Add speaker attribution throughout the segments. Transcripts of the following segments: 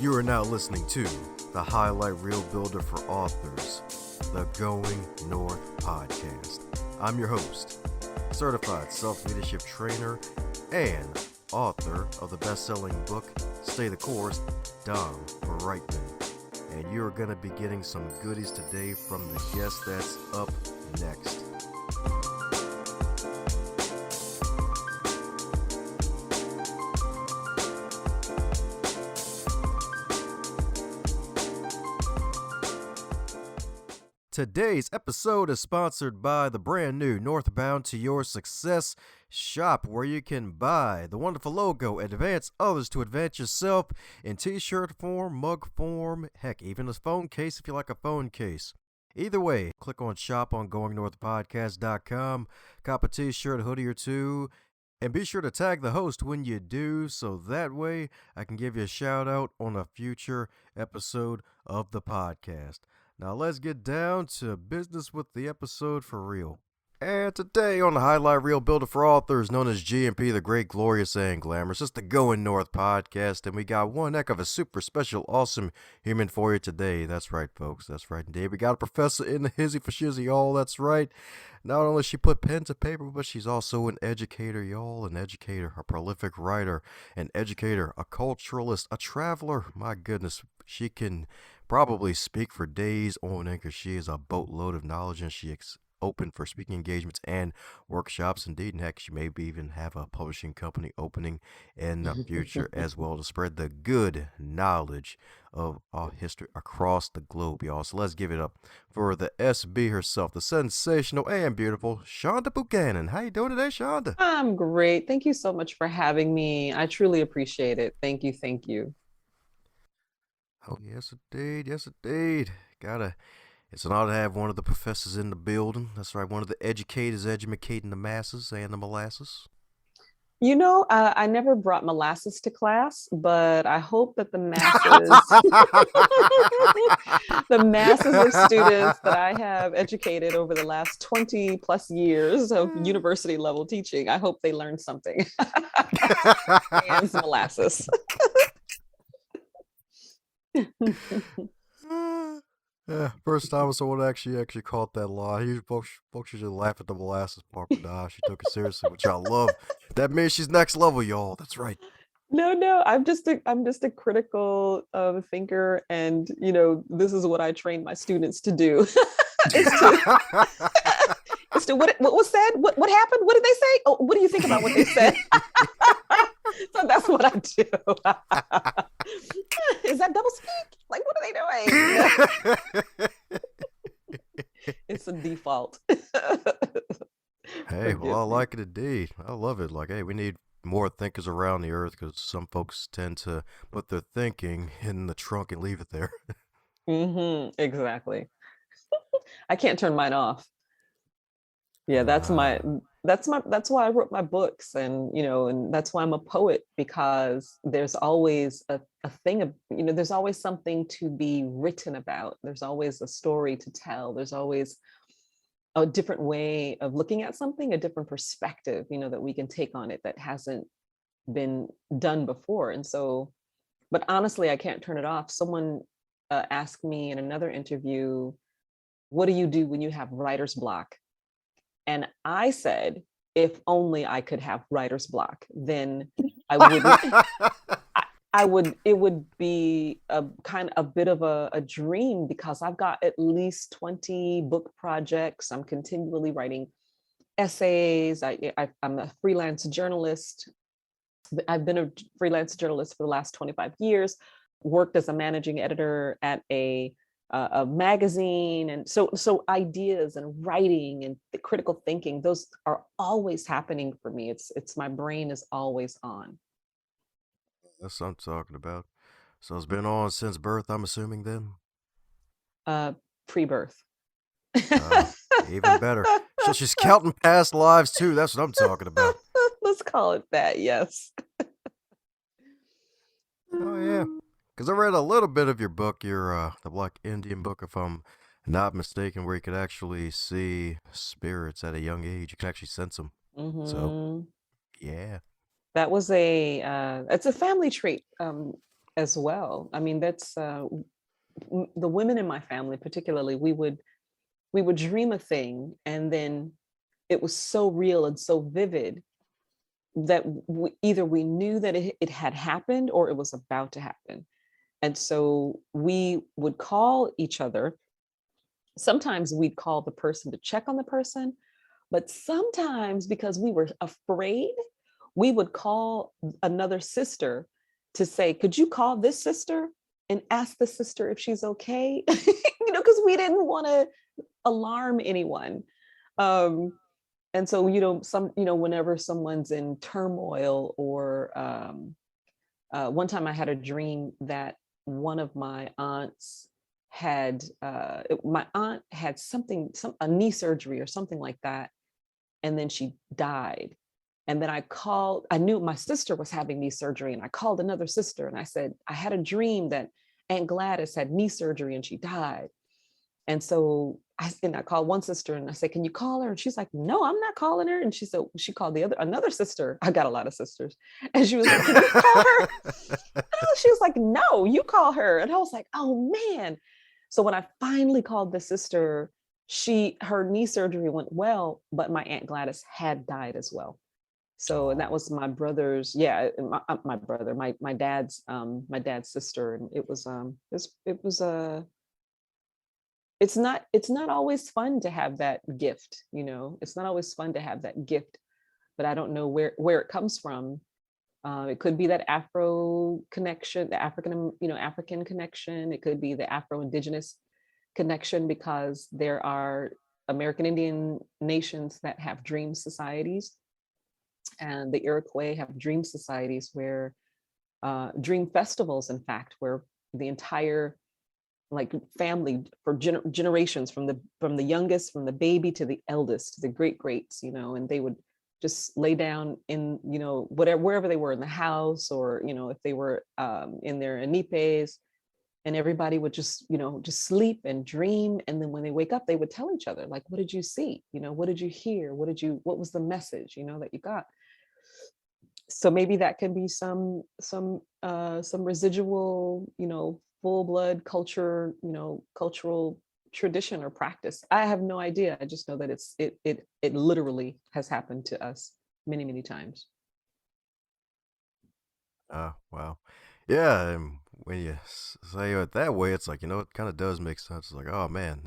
Speaker 1: You are now listening to the highlight reel builder for authors, the Going North podcast. I'm your host, certified self-leadership trainer and author of the best-selling book, Stay the Course, Dom Brightman. And you're going to be getting some goodies today from the guest that's up next. Today's episode is sponsored by the brand new Northbound to Your Success shop, where you can buy the wonderful logo, advance others to advance yourself in t-shirt form, mug form, heck, even a phone case if you like a phone case. Either way, click on shop on goingnorthpodcast.com, cop a t-shirt, hoodie or two, and be sure to tag the host when you do, so that way I can give you a shout out on a future episode of the podcast. Now let's get down to business with the episode for real. And today on the highlight reel builder for authors known as GMP, the Great, Glorious, and Glamorous, it's the Going North podcast, and we got one heck of a super special, awesome human for you today. That's right, folks. That's right, indeed. We got a professor in the hizzy for shizzy, y'all. That's right. Not only she put pen to paper, but she's also an educator, y'all. An educator, a prolific writer, an educator, a culturalist, a traveler. My goodness, she can probably speak for days on end because she is a boatload of knowledge, and she open for speaking engagements and workshops. Indeed, and heck, she may even have a publishing company opening in the future as well to spread the good knowledge of our history across the globe, y'all. So let's give it up for the SB herself, the sensational and beautiful Shonda Buchanan. How you doing today, Shonda?
Speaker 2: I'm great. Thank you so much for having me. I truly appreciate it. Thank you. Thank you.
Speaker 1: Oh, yes, indeed. Yes, indeed. It's an honor to have one of the professors in the building. That's right, one of the educators educating the masses and the molasses.
Speaker 2: You know, I never brought molasses to class, but I hope that the masses of students that I have educated over the last 20 plus years of university level teaching, I hope they learned something. And molasses.
Speaker 1: First time someone actually caught that line. Usually folks usually laugh at the molasses part, but nah, she took it seriously, which I love. That means she's next level, y'all. That's right.
Speaker 2: No, I'm just a critical thinker, and this is what I train my students to do. Is to what was said, what happened, what did they say? Oh, what do you think about what they said? So that's what I do. Is that double speak? Like, what are they doing? It's a default.
Speaker 1: Hey, well, I like it indeed. I love it. Like, hey, we need more thinkers around the earth because some folks tend to put their thinking in the trunk and leave it there.
Speaker 2: Exactly. I can't turn mine off. Yeah, that's why I wrote my books, and and that's why I'm a poet, because there's always a thing of, there's always something to be written about. There's always a story to tell. There's always a different way of looking at something, a different perspective, that we can take on it that hasn't been done before. And so, but honestly, I can't turn it off. Someone asked me in another interview, what do you do when you have writer's block? And I said, if only I could have writer's block, then I wouldn't. It would be a bit of a dream, because I've got at least 20 book projects. I'm continually writing essays. I'm a freelance journalist. I've been a freelance journalist for the last 25 years, worked as a managing editor at a magazine, and so ideas and writing and the critical thinking, those are always happening for me. It's my brain is always on.
Speaker 1: That's what I'm talking about. So it's been on since birth, I'm assuming then?
Speaker 2: Pre-birth.
Speaker 1: Even better. So she's counting past lives too. That's what I'm talking about.
Speaker 2: Let's call it that, yes.
Speaker 1: Oh, yeah. Because I read a little bit of your book, the Black Indian book, if I'm not mistaken, where you could actually see spirits at a young age. You could actually sense them. So, yeah.
Speaker 2: That was it's a family trait. as well. I mean, that's the women in my family, particularly. We would dream a thing, and then it was so real and so vivid that either we knew that it had happened or it was about to happen. And so we would call each other. Sometimes we'd call the person to check on the person, but sometimes because we were afraid, we would call another sister to say, could you call this sister and ask the sister if she's okay? Because we didn't want to alarm anyone. Um, and so, whenever someone's in turmoil, or one time I had a dream that one of my aunts my aunt had a knee surgery or something like that, and then she died. And then I knew my sister was having knee surgery, and I called another sister and I said, I had a dream that Aunt Gladys had knee surgery and she died. And so I called one sister and I said, can you call her? And she's like, no, I'm not calling her. And she called another sister. I got a lot of sisters. And she was like, can you call her? And she was like, no, you call her. And I was like, oh man. So when I finally called the sister, her knee surgery went well, but my Aunt Gladys had died as well. So, and that
Speaker 1: Oh,
Speaker 2: was my brother's, yeah, my brother, my dad's sister. And it was a, it's not always fun to have that gift. It's not always fun to have that gift, but I don't know where it comes from. It could be that Afro connection, the African connection. It could be the Afro-Indigenous connection, because there are American Indian nations that have dream societies, and the Iroquois have dream societies where dream festivals, in fact, where the entire like family for generations, from the youngest, from the baby to the eldest, to the great greats, and they would just lay down in wherever they were, in the house, or if they were in their anipes, and everybody would just sleep and dream, and then when they wake up they would tell each other, like, what did you see, what did you hear, what was the message that you got. So maybe that can be some residual, full blood cultural tradition or practice. I have no idea. I just know that it literally has happened to us many, many times.
Speaker 1: wow. Yeah, and when you say it that way, it's like, it kind of does make sense. It's like, oh man,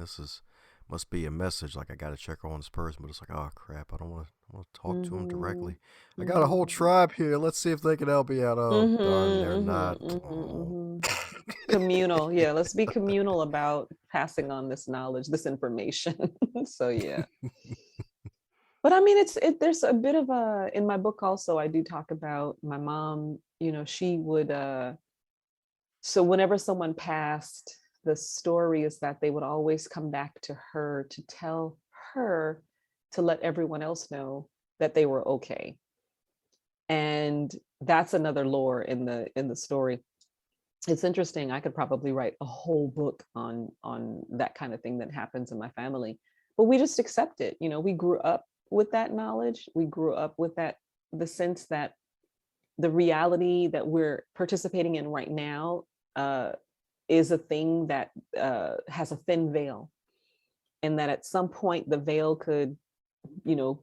Speaker 1: must be a message. Like, I got to check on this person, but it's like, oh crap, I don't want to talk to him
Speaker 2: Mm-hmm.
Speaker 1: directly. I got a whole
Speaker 2: Mm-hmm.
Speaker 1: tribe here. Let's see if they can help me out. Oh
Speaker 2: Mm-hmm.
Speaker 1: darn, they're not.
Speaker 2: Mm-hmm. Mm-hmm.
Speaker 1: Oh.
Speaker 2: Mm-hmm. Communal. Yeah, let's be communal about passing on this knowledge, this information. So yeah. But I mean, there's a bit of in my book also, I do talk about my mom. She would so whenever someone passed, the story is that they would always come back to her to tell her to let everyone else know that they were okay. And that's another lore in the story. It's interesting. I could probably write a whole book on that kind of thing that happens in my family, but we just accept it. We grew up with that knowledge. We grew up with the sense that the reality that we're participating in right now uh, is a thing that has a thin veil, and that at some point the veil could, you know,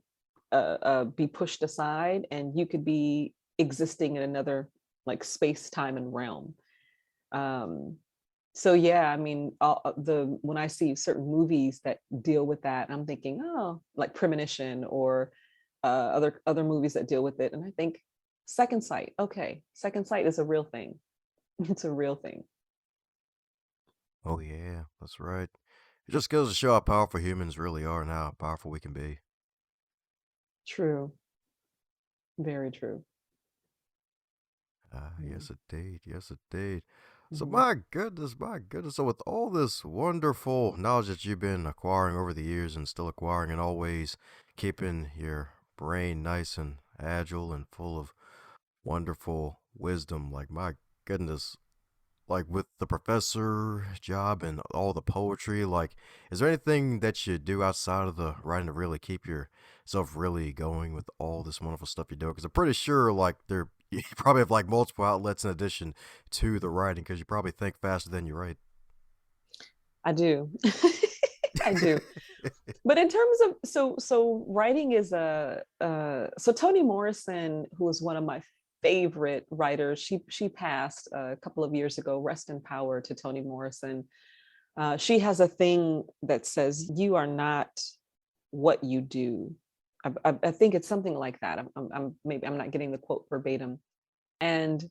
Speaker 2: be pushed aside, and you could be existing in another like space, time, and realm. Um, so yeah, I mean, when I see certain movies that deal with that, I'm thinking, oh, like Premonition, or other movies that deal with it, and I think Second Sight. Okay, Second Sight is a real thing. It's a real thing.
Speaker 1: Oh yeah, that's right. It just goes to show how powerful humans really are and how powerful we can be.
Speaker 2: True. Very true.
Speaker 1: Yes, indeed. Yes, indeed. So,
Speaker 2: Mm-hmm.
Speaker 1: my goodness, my goodness. So, with all this wonderful knowledge that you've been acquiring over the years and still acquiring, and always keeping your brain nice and agile and full of wonderful wisdom, like, my goodness, like with the professor job and all the poetry, like, is there anything that you do outside of the writing to really keep yourself really going with all this wonderful stuff you do? Because I'm pretty sure, like, there You probably have like multiple outlets in addition to the writing because you probably think faster than you write.
Speaker 2: I do. I do. But in terms of so writing is a so Toni Morrison, who is one of my favorite writers, she passed a couple of years ago. Rest in power to Toni Morrison. She has a thing that says you are not what you do. I think it's something like that. Maybe I'm not getting the quote verbatim. And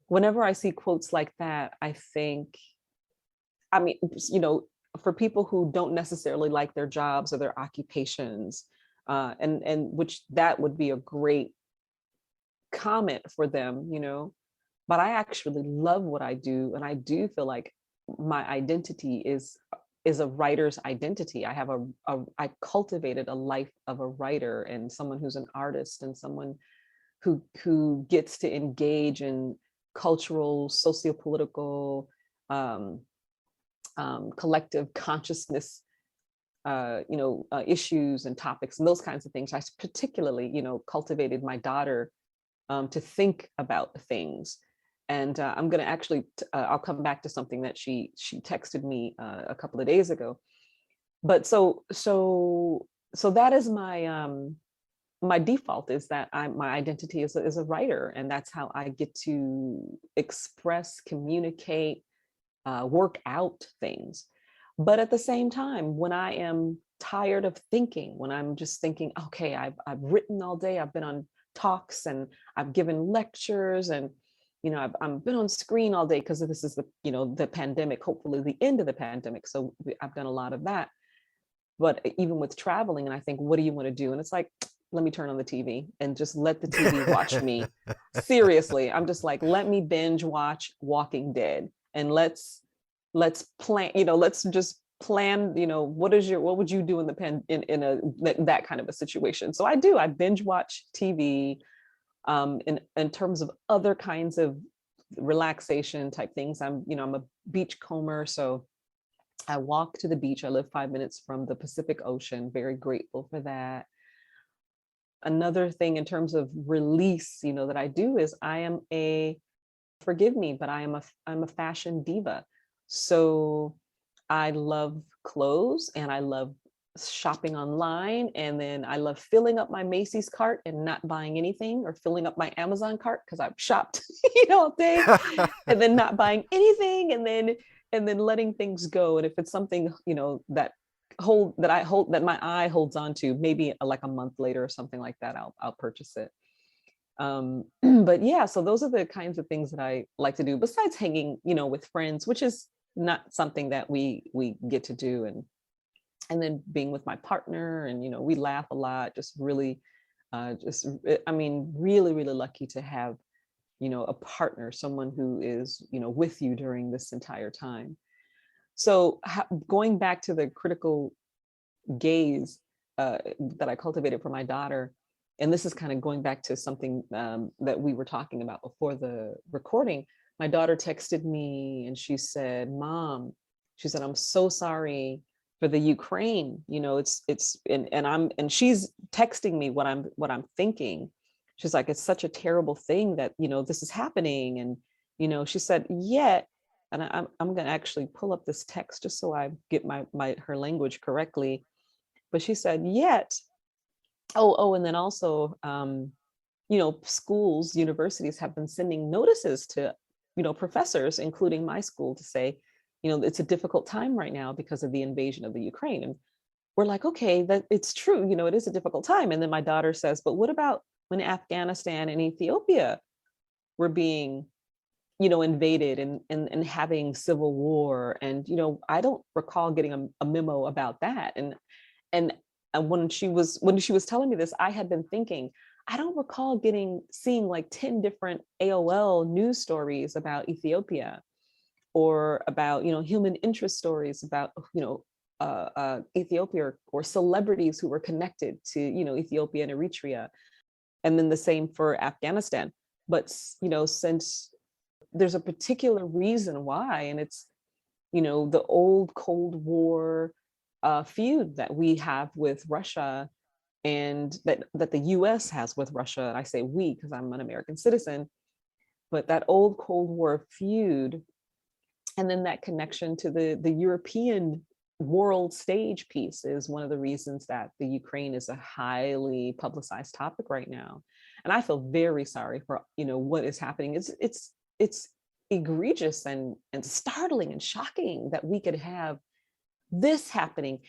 Speaker 2: whenever I see quotes like that, I think, I mean, for people who don't necessarily like their jobs or their occupations, and which that would be a great comment for them, but I actually love what I do, and I do feel like my identity is a writer's identity. I cultivated a life of a writer and someone who's an artist and someone who gets to engage in cultural, sociopolitical, um, collective consciousness, issues and topics and those kinds of things. I particularly, cultivated my daughter to think about things. And I'm going to actually, I'll come back to something that she texted me a couple of days ago. But so that is my default, is that my identity is a writer, and that's how I get to express, communicate, work out things. But at the same time, when I am tired of thinking, when I'm just thinking, okay, I've written all day, I've been on talks and I've given lectures, and I've been on screen all day because this is the pandemic, hopefully the end of the pandemic. So I've done a lot of that. But even with traveling, and I think, what do you want to do? And it's like, let me turn on the TV and just let the TV watch me. Seriously, I'm just like, let me binge watch Walking Dead, and let's plan. Let's just plan. What would you do in that kind of a situation? So I binge watch TV. In terms of other kinds of relaxation type things, I'm a beach comber, so I walk to the beach. I live 5 minutes from the Pacific Ocean. Very grateful for that. Another thing in terms of release, that I do is forgive me, but I'm a fashion diva. So I love clothes and I love shopping online, and then I love filling up my Macy's cart and not buying anything, or filling up my Amazon cart because I've shopped all day, and then not buying anything, and then letting things go. And if it's something that my eye holds on to, maybe like a month later or something like that, I'll purchase it. But yeah, so those are the kinds of things that I like to do, besides hanging with friends, which is not something that we get to do, and then being with my partner, and we laugh a lot. Just really really, really lucky to have a partner, someone who is with you during this entire time. So going back to the critical gaze that I cultivated for my daughter, and this is kind of going back to something that we were talking about before the recording. My daughter texted me and she said, "Mom," she said, "I'm so sorry for the Ukraine. And she's texting me what I'm thinking. She's like, it's such a terrible thing that this is happening." And she said, "Yet," and I'm going to actually pull up this text just so I get her language correctly. But she said, "Yet," and then also schools, universities have been sending notices to professors, including my school, to say it's a difficult time right now because of the invasion of the Ukraine. And we're like, okay, that it's true, it is a difficult time. And then my daughter says, "But what about when Afghanistan and Ethiopia were being invaded and having civil war?" And I don't recall getting a memo about that. And when she was telling me this, I had been thinking, I don't recall seeing like 10 different AOL news stories about Ethiopia, or about human interest stories about Ethiopia, or celebrities who were connected to Ethiopia and Eritrea. And then the same for Afghanistan. But since there's a particular reason why, and it's the old Cold War feud that we have with Russia, and that the US has with Russia. And I say we because I'm an American citizen. but that old Cold War feud, and then that connection to the European world stage piece is one of the reasons that the Ukraine is a highly publicized topic right now. And I feel very sorry for, what is happening. It's egregious and startling and shocking that we could have this happening.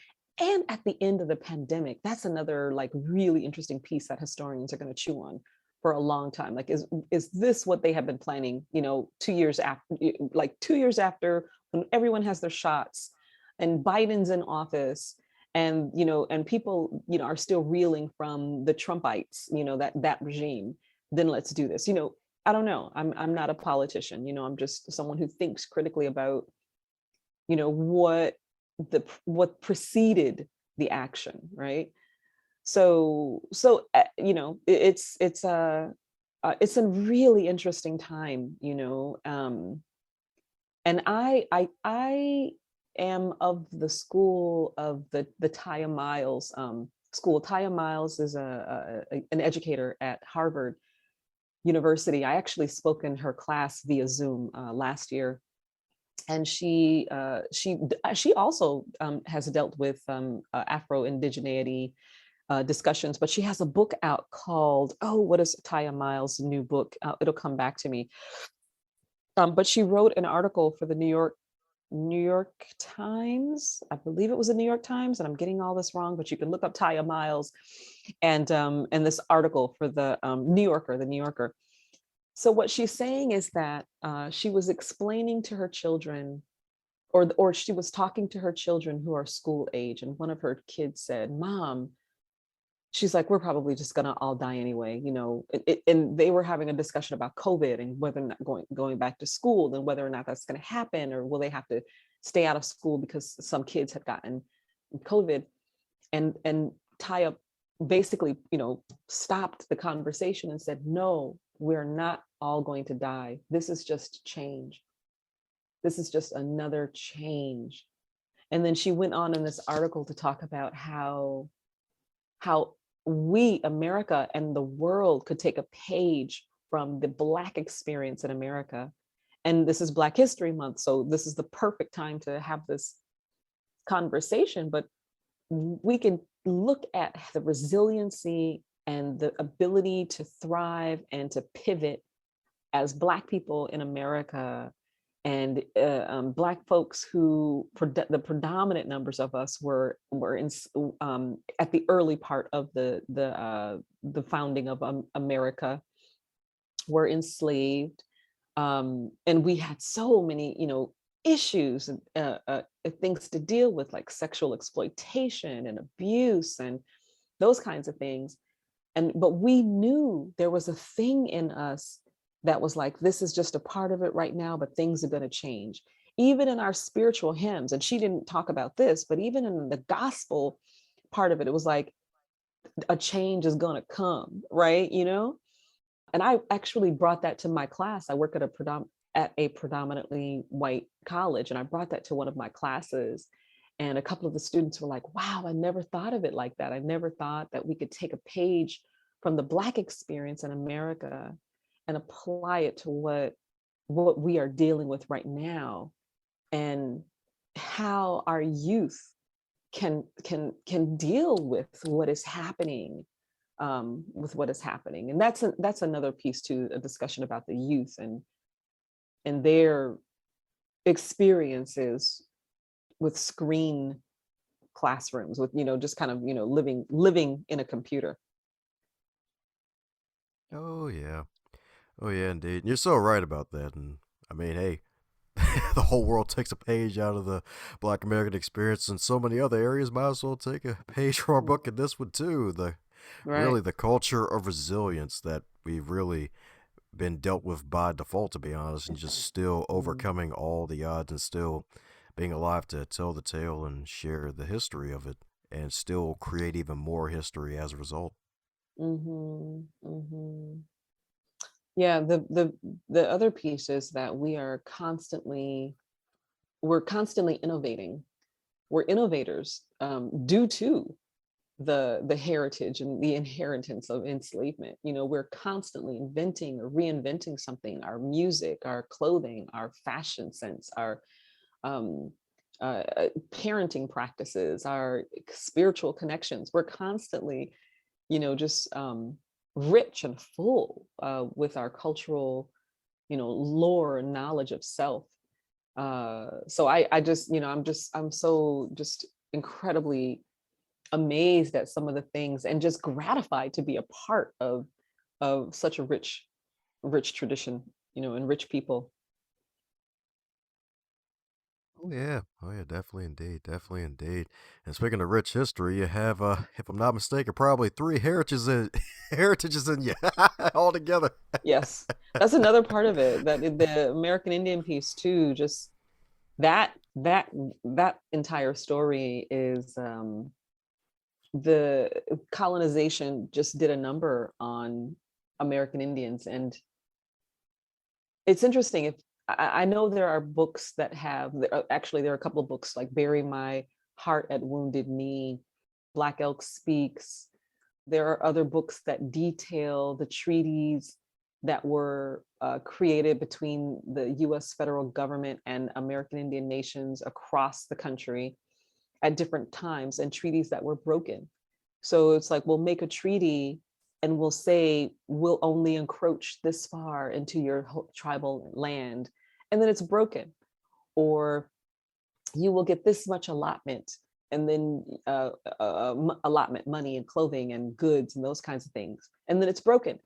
Speaker 2: And at the end of the pandemic, that's another like really interesting piece that historians are going to chew on for a long time. Like, is this what they have been planning, 2 years after, like 2 years after, when everyone has their shots and Biden's in office, and and people are still reeling from the Trumpites, that regime. Then let's do this. I don't know. I'm not a politician. I'm just someone who thinks critically about what preceded the action, right? It's a really interesting time, and I am of the school of the Taya Miles school. Taya Miles is an educator at Harvard University. I actually spoke in her class via Zoom last year, and she also has dealt with Afro indigeneity discussions, but she has a book out called, what is Taya Miles' new book? It'll come back to me. But she wrote an article for the New York Times. I believe it was the New York Times, and I'm getting all this wrong, but you can look up Taya Miles and this article for the New Yorker, the New Yorker. So what she's saying is that she was explaining to her children, or she was talking to her children who are school age, and one of her kids said, "Mom," she's like, "we're probably just gonna all die anyway," and they were having a discussion about COVID and whether or not going back to school, and whether or not that's going to happen, or will they have to stay out of school because some kids had gotten COVID. And Taya basically, stopped the conversation and said, "No, we're not all going to die. This is just change. This is just another change." And then she went on in this article to talk about how we, America and the world, could take a page from the Black experience in America. And this is Black History Month, so this is the perfect time to have this conversation. But we can look at the resiliency and the ability to thrive and to pivot as Black people in America, and Black folks who the predominant numbers of us were in at the early part of the founding of America, were enslaved, and we had so many issues and things to deal with, like sexual exploitation and abuse and those kinds of things. But we knew there was a thing in us that was like, this is just a part of it right now, but things are going to change. Even in our spiritual hymns, and she didn't talk about this, but even in the gospel part of it, it was like, a change is going to come, right? And I actually brought that to my class. I work at a predominantly white college, and I brought that to one of my classes. And a couple of the students were like, "Wow, I never thought of it like that. I never thought that we could take a page from the Black experience in America and apply it to what we are dealing with right now, and how our youth can deal with what is happening, and that's another piece to a discussion about the youth and their experiences with screen classrooms, with just kind of living in a computer.
Speaker 1: Oh yeah. Oh yeah, indeed. And you're so right about that. And I mean, hey, the whole world takes a page out of the Black American experience, and so many other areas might as well take a page from our book in this one too.
Speaker 2: Right.
Speaker 1: Really the culture of resilience that we've really been dealt with by default, to be honest, and just still
Speaker 2: Mm-hmm.
Speaker 1: overcoming all the odds and still being alive to tell the tale and share the history of it, and still create even more history as a result.
Speaker 2: Mm-hmm. Mm-hmm. Yeah, the other piece is that we're constantly innovating. We're innovators, due to the heritage and the inheritance of enslavement. You know, we're constantly inventing or reinventing something, our music, our clothing, our fashion sense, our um, parenting practices, our spiritual connections. We're constantly, you know, just rich and full with our cultural, you know, lore and knowledge of self. So I just, you know, I'm so just incredibly amazed at some of the things and just gratified to be a part of such a rich tradition, you know, and rich people.
Speaker 1: Oh yeah, definitely indeed, definitely indeed. And speaking of rich history, you have, if I'm not mistaken, probably three heritages in you all together.
Speaker 2: Yes, that's another part of it, that the American Indian piece too, just that that entire story is the colonization just did a number on American Indians. And it's interesting, if I know there are books that have, actually there are a couple of books like Bury My Heart at Wounded Knee, Black Elk Speaks. There are other books that detail the treaties that were created between the US federal government and American Indian nations across the country at different times, and treaties that were broken. So it's like, we'll make a treaty and we'll say we'll only encroach this far into your tribal land, and then it's broken. Or you will get this much allotment, and then allotment money and clothing and goods and those kinds of things, and then it's broken.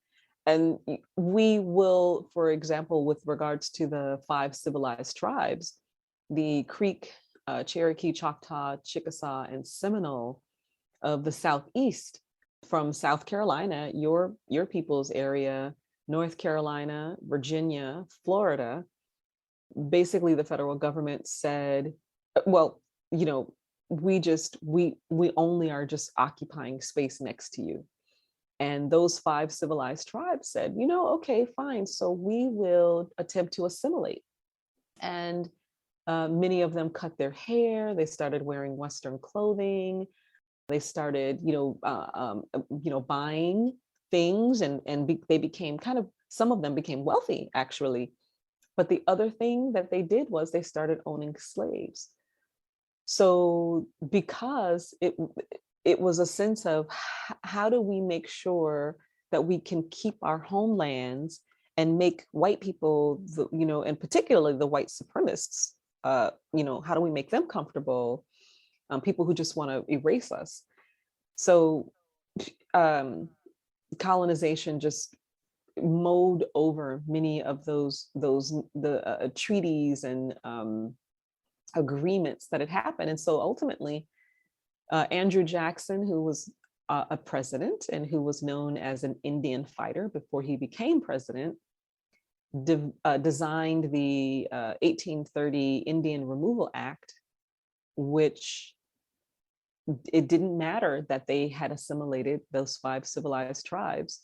Speaker 2: And we will, for example, with regards to the 5 civilized tribes, the Creek, Cherokee, Choctaw, Chickasaw, and Seminole of the Southeast, from South Carolina, your people's area, North Carolina, Virginia, Florida. Basically, the federal government said, well, you know, we only are just occupying space next to you. And those 5 civilized tribes said, you know, okay, fine, so we will attempt to assimilate. And many of them cut their hair, they started wearing Western clothing, they started, you know, buying things, and they became kind of, some of them became wealthy actually. But the other thing that they did was they started owning slaves. So because it was a sense of, how do we make sure that we can keep our homelands and make white people, you know, and particularly the white supremacists, you know, how do we make them comfortable? People who just want to erase us. So um, colonization just mowed over many of the treaties and agreements that had happened. And so ultimately, Andrew Jackson, who was a president and who was known as an Indian fighter before he became president, designed the 1830 Indian Removal Act, which it didn't matter that they had assimilated those 5 civilized tribes.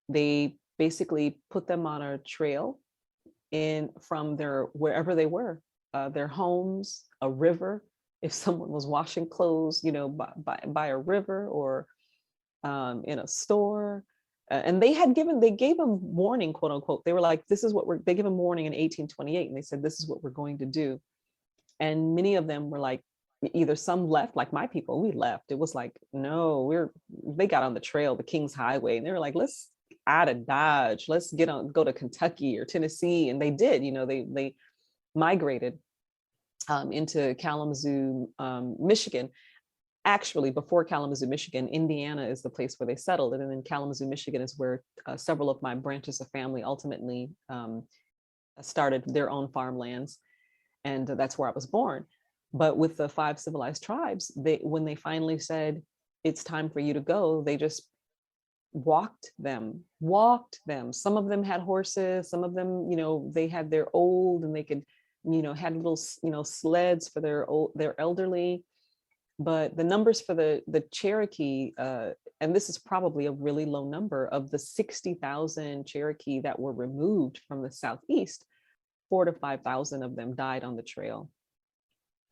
Speaker 2: They basically put them on a trail in from their wherever they were, their homes, a river. If someone was washing clothes, you know, by a river, or in a store, and they gave them warning, quote unquote. They were like, this is what they gave them warning in 1828, and they said, this is what we're going to do. And many of them were like, either some left, like my people, we left. It was like, no, they got on the trail, the King's Highway, and they were like, let's out of Dodge, let's go to Kentucky or Tennessee. And they did, you know, they migrated into Kalamazoo, Michigan. Actually, before Kalamazoo, Michigan, Indiana is the place where they settled. And then Kalamazoo, Michigan is where several of my branches of family ultimately started their own farmlands. And that's where I was born. But with the 5 civilized tribes, when they finally said, it's time for you to go, they just walked them. Some of them had horses, some of them, you know, they had their old, and they could, you know, had little, you know, sleds for their elderly. But the numbers for the Cherokee, and this is probably a really low number, of the 60,000 Cherokee that were removed from the Southeast, 4,000 to 5,000 of them died on the trail.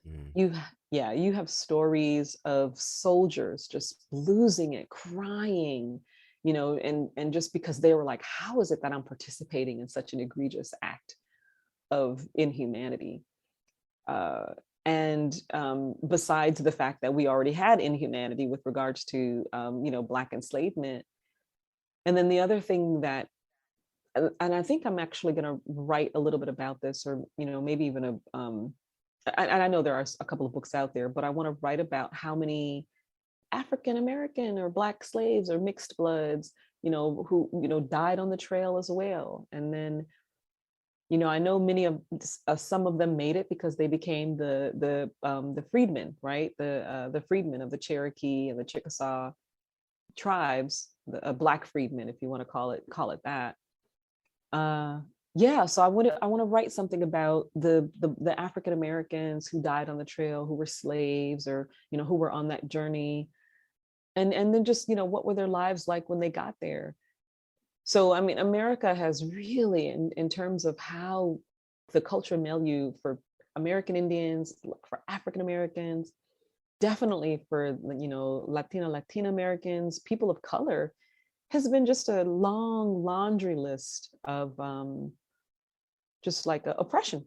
Speaker 1: Mm.
Speaker 2: You, yeah, you have stories of soldiers just losing it, crying, and just because they were like, how is it that I'm participating in such an egregious act of inhumanity? Uh, and besides the fact that we already had inhumanity with regards to, Black enslavement. And then the other thing that, and I think I'm actually going to write a little bit about this, or, maybe even and I know there are a couple of books out there, but I want to write about how many African American or Black slaves or mixed bloods, who, died on the trail as well. And then, I know many of some of them made it because they became the freedmen, right? The freedmen of the Cherokee and the Chickasaw tribes, the Black freedmen, if you want to call it that. Uh, yeah, so I want to write something about the African Americans who died on the trail, who were slaves, or who were on that journey, and then just what were their lives like when they got there. So I mean, America has really, in terms of how the cultural milieu for American Indians, for African Americans, definitely for Latina Americans, people of color, has been just a long laundry list of just like oppression.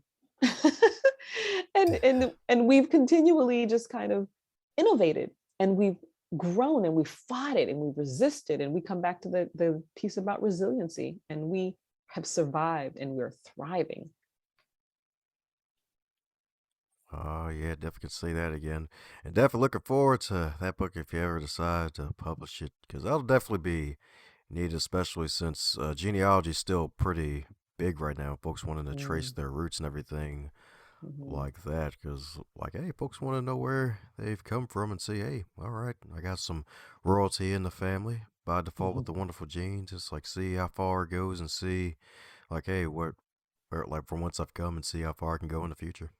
Speaker 2: and we've continually just kind of innovated, and we've grown, and we've fought it, and we've resisted, and we come back to the piece about resiliency, and we have survived, and we're thriving.
Speaker 1: Oh yeah, definitely could see that again, and definitely looking forward to that book if you ever decide to publish it, because that'll definitely be needed, especially since genealogy is still pretty big right now. Folks wanting to trace
Speaker 2: Mm,
Speaker 1: their roots and everything
Speaker 2: mhm,
Speaker 1: like that, because like, hey, folks want to know where they've come from and see, hey, all right, I got some royalty in the family by default with
Speaker 2: mhm.
Speaker 1: the wonderful genes. Just like see how far it goes and see, like, hey, what, where, like from whence I've come and see how far I can go in the future.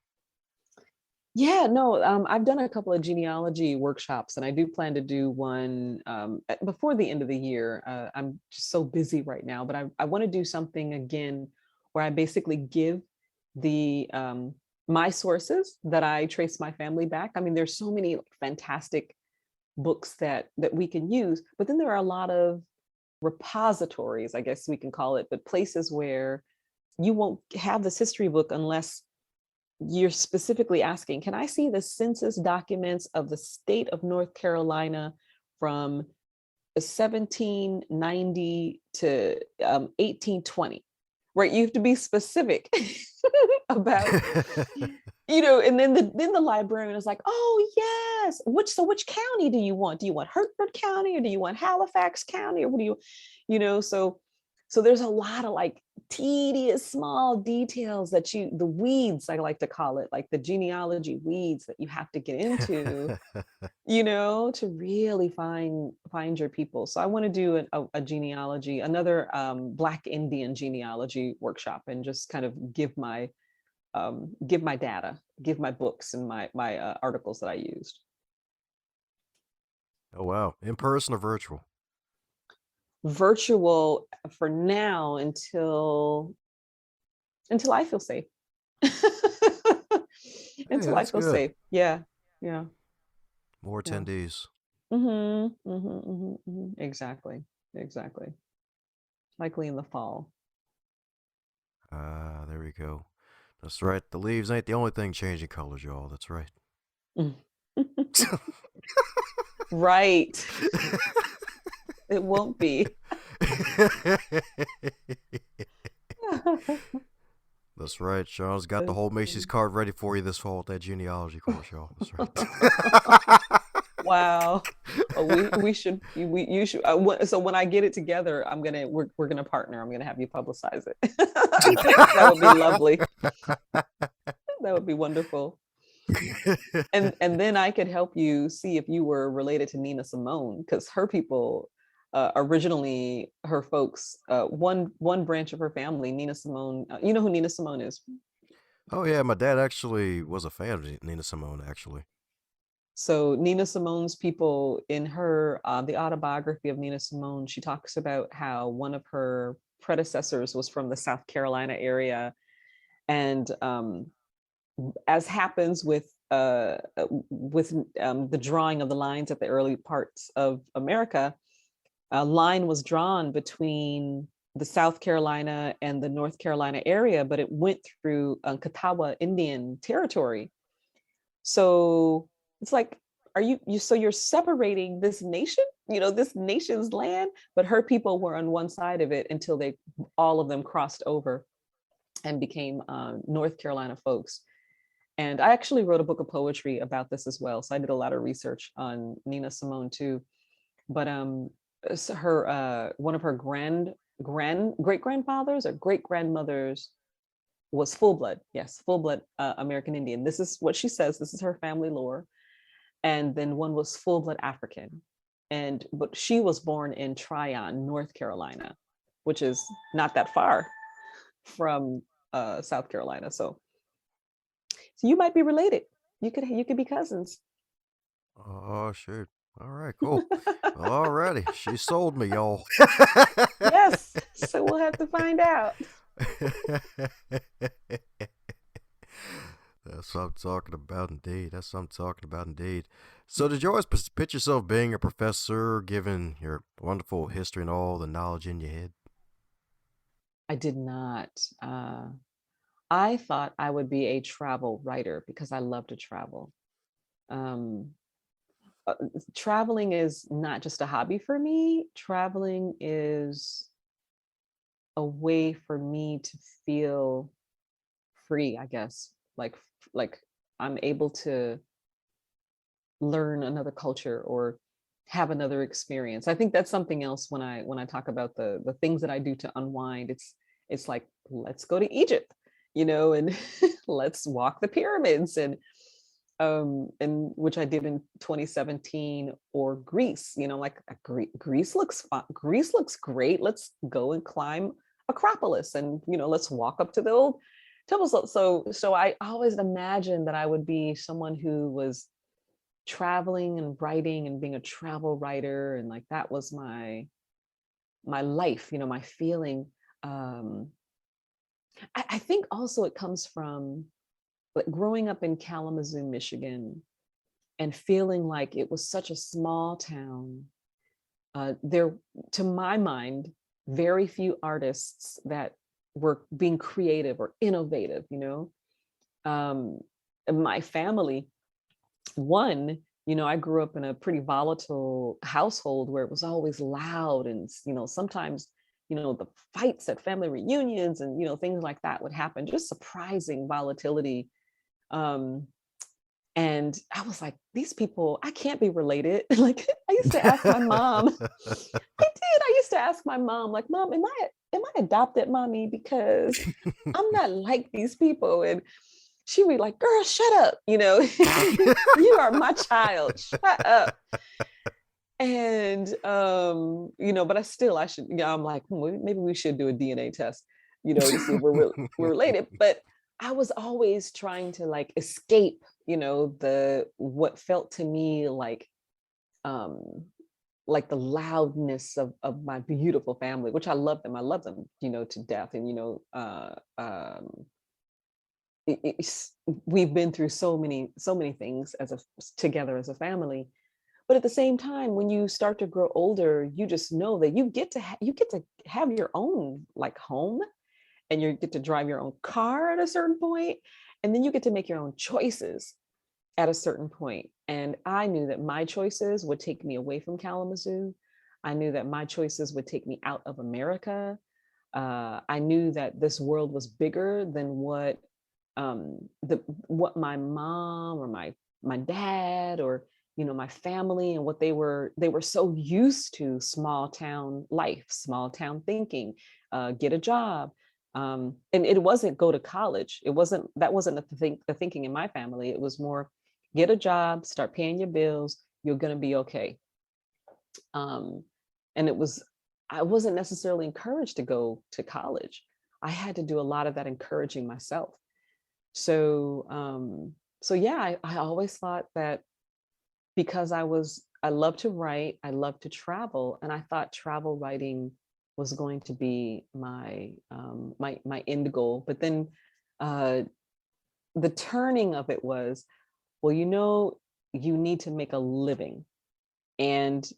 Speaker 2: Yeah, no, I've done a couple of genealogy workshops, and I do plan to do one before the end of the year. I'm just so busy right now, but I want to do something again where I basically give the my sources that I trace my family back. I mean, there's so many fantastic books that we can use, but then there are a lot of repositories, I guess we can call it, but places where you won't have this history book unless you're specifically asking, can I see the census documents of the state of North Carolina from 1790 to 1820? Right? You have to be specific about, and then the librarian is like, oh yes, which county do you want? Do you want Hertford County, or do you want Halifax County, or what do so there's a lot of like tedious small details that the weeds, I like to call it, like the genealogy weeds that you have to get into, to really find your people. So I want to do a genealogy, another Black Indian genealogy workshop, and just kind of give my data, give my books and my articles that I used.
Speaker 1: Oh wow, in person or virtual?
Speaker 2: Virtual for now, until I feel safe.
Speaker 1: Hey,
Speaker 2: Until I
Speaker 1: that's
Speaker 2: feel
Speaker 1: good.
Speaker 2: safe. Yeah. Yeah.
Speaker 1: More
Speaker 2: Yeah.
Speaker 1: attendees.
Speaker 2: Exactly. Exactly. Likely in the fall.
Speaker 1: Ah, there we go. That's right. The leaves ain't the only thing changing colors, y'all. That's right.
Speaker 2: Mm. Right. It won't be.
Speaker 1: That's right. Sean's got the
Speaker 2: That's
Speaker 1: whole Macy's
Speaker 2: funny.
Speaker 1: card ready for you this fall with that genealogy course, y'all. That's right.
Speaker 2: Wow. Well, we should we you should so when I get it together, we're gonna partner. I'm gonna have you publicize it. That would be lovely. That would be wonderful. And then I could help you see if you were related to Nina Simone, because her people, originally her folks, one branch of her family, Nina Simone. You know who Nina Simone is?
Speaker 1: Oh yeah, my dad actually was a fan of Nina Simone. Actually.
Speaker 2: So Nina Simone's people, in her the autobiography of Nina Simone, she talks about how one of her predecessors was from the South Carolina area, and as happens with with the drawing of the lines at the early parts of America, a line was drawn between the South Carolina and the North Carolina area, but it went through Catawba Indian territory. So it's like, are so you're separating this nation, this nation's land, but her people were on one side of it until all of them crossed over and became North Carolina folks. And I actually wrote a book of poetry about this as well. So I did a lot of research on Nina Simone too. But her one of her great grandfathers or great grandmothers was full blood, yes, full blood American Indian. This is what she says. This is her family lore. And then one was full blood African, but she was born in Tryon, North Carolina, which is not that far from South Carolina. So you might be related. You could be cousins.
Speaker 1: Oh, shoot. All right, cool. Alrighty, she sold me, y'all.
Speaker 2: Yes, so we'll have to find out.
Speaker 1: That's what I'm talking about, indeed. That's what I'm talking about, indeed. So, did you always picture yourself being a professor, given your wonderful history and all the knowledge in your head?
Speaker 2: I did not. I thought I would be a travel writer because I love to travel. Um, Traveling is not just a hobby for me. Traveling is a way for me to feel free, I guess. Like I'm able to learn another culture or have another experience. I think that's something else when I talk about the things that I do to unwind. It's like, let's go to Egypt, and let's walk the pyramids, and which I did in 2017, or Greece, like Greece looks fun. Greece looks great. Let's go and climb Acropolis, and let's walk up to the old temples. So I always imagined that I would be someone who was traveling and writing and being a travel writer, and like that was my life, my feeling. I think also it comes from like growing up in Kalamazoo, Michigan, and feeling like it was such a small town. There, to my mind, very few artists that were being creative or innovative. My family, I grew up in a pretty volatile household where it was always loud, and sometimes the fights at family reunions and things like that would happen, just surprising volatility. And I was like, these people, I can't be related. Like I used to ask my mom, I used to ask my mom, like, Mom, am I adopted, Mommy? Because I'm not like these people. And she would be like, girl, shut up. You are my child. Shut up. And but I should, I'm like, maybe we should do a DNA test, to see if we're related. But I was always trying to like escape, what felt to me like the loudness of my beautiful family, which I love them. I love them, to death. And we've been through so many things together as a family. But at the same time, when you start to grow older, you just know that you get to have your own like home, and you get to drive your own car at a certain point, and then you get to make your own choices at a certain point. And I knew that my choices would take me away from Kalamazoo. I knew that my choices would take me out of America. I knew that this world was bigger than what my mom or my dad or my family, and what they were so used to small town life, small town thinking, get a job. And it wasn't go to college. That wasn't the thinking in my family. It was more get a job, start paying your bills, you're going to be okay. And I wasn't necessarily encouraged to go to college. I had to do a lot of that encouraging myself. So yeah, I always thought that because I love to write, I love to travel, and I thought travel writing was going to be my my end goal. But then the turning of it was well, you need to make a living. And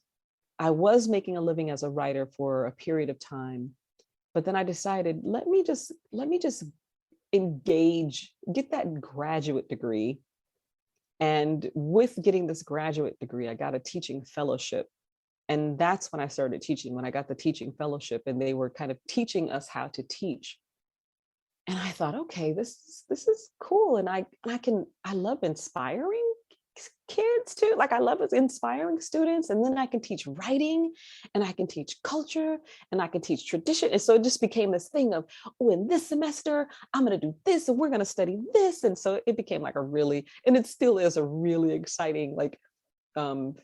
Speaker 2: I was making a living as a writer for a period of time, but then I decided, let me just engage, get that graduate degree. And with getting this graduate degree, I got a teaching fellowship. And that's when I started teaching, when I got the teaching fellowship, and they were kind of teaching us how to teach. And I thought, okay, this is cool. And I love inspiring kids too. Like I love inspiring students. And then I can teach writing, and I can teach culture, and I can teach tradition. And so it just became this thing of, oh, in this semester, I'm going to do this, and we're going to study this. And so it became like and it still is a really exciting, like,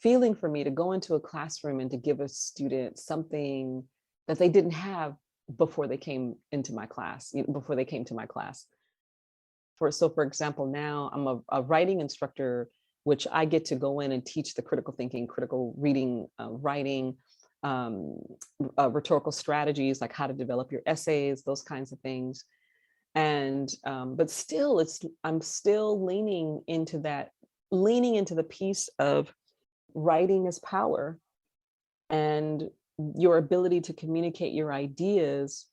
Speaker 2: feeling for me to go into a classroom and to give a student something that they didn't have before they came into my class, before they came to my class. For example, now I'm a writing instructor, which I get to go in and teach the critical thinking, critical reading, writing, um, rhetorical strategies, like how to develop your essays, those kinds of things. And but still, I'm still leaning into the piece of writing is power, and your ability to communicate your ideas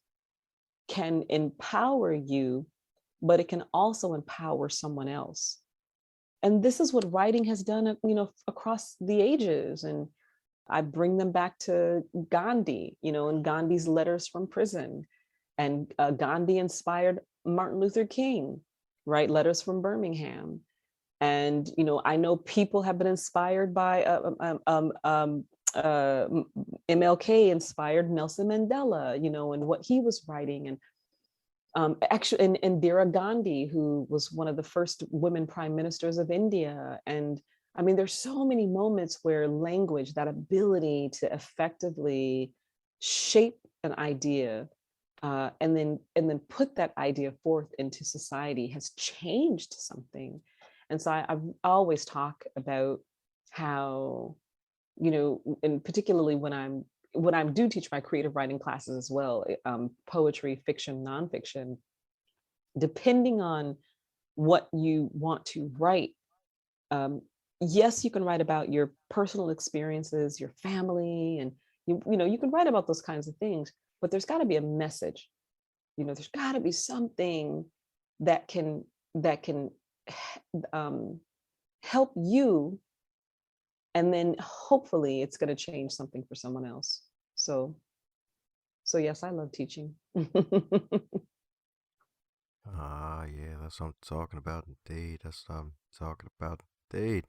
Speaker 2: can empower you, but it can also empower someone else. And this is what writing has done, across the ages. And I bring them back to Gandhi, and Gandhi's letters from prison. And Gandhi inspired Martin Luther King, right? Letters from Birmingham. And I know people have been inspired by MLK inspired Nelson Mandela, and what he was writing. And actually, and Indira Gandhi, who was one of the first women prime ministers of India. And I mean, there's so many moments where language, that ability to effectively shape an idea, and then put that idea forth into society, has changed something. And so I always talk about how, and particularly when I do teach my creative writing classes as well, poetry, fiction, nonfiction, depending on what you want to write. Yes, you can write about your personal experiences, your family, and you can write about those kinds of things, but there's got to be a message. There's got to be something that can help you, and then hopefully it's going to change something for someone else. So yes, I love teaching.
Speaker 1: Yeah, that's what I'm talking about indeed. That's what I'm talking about indeed.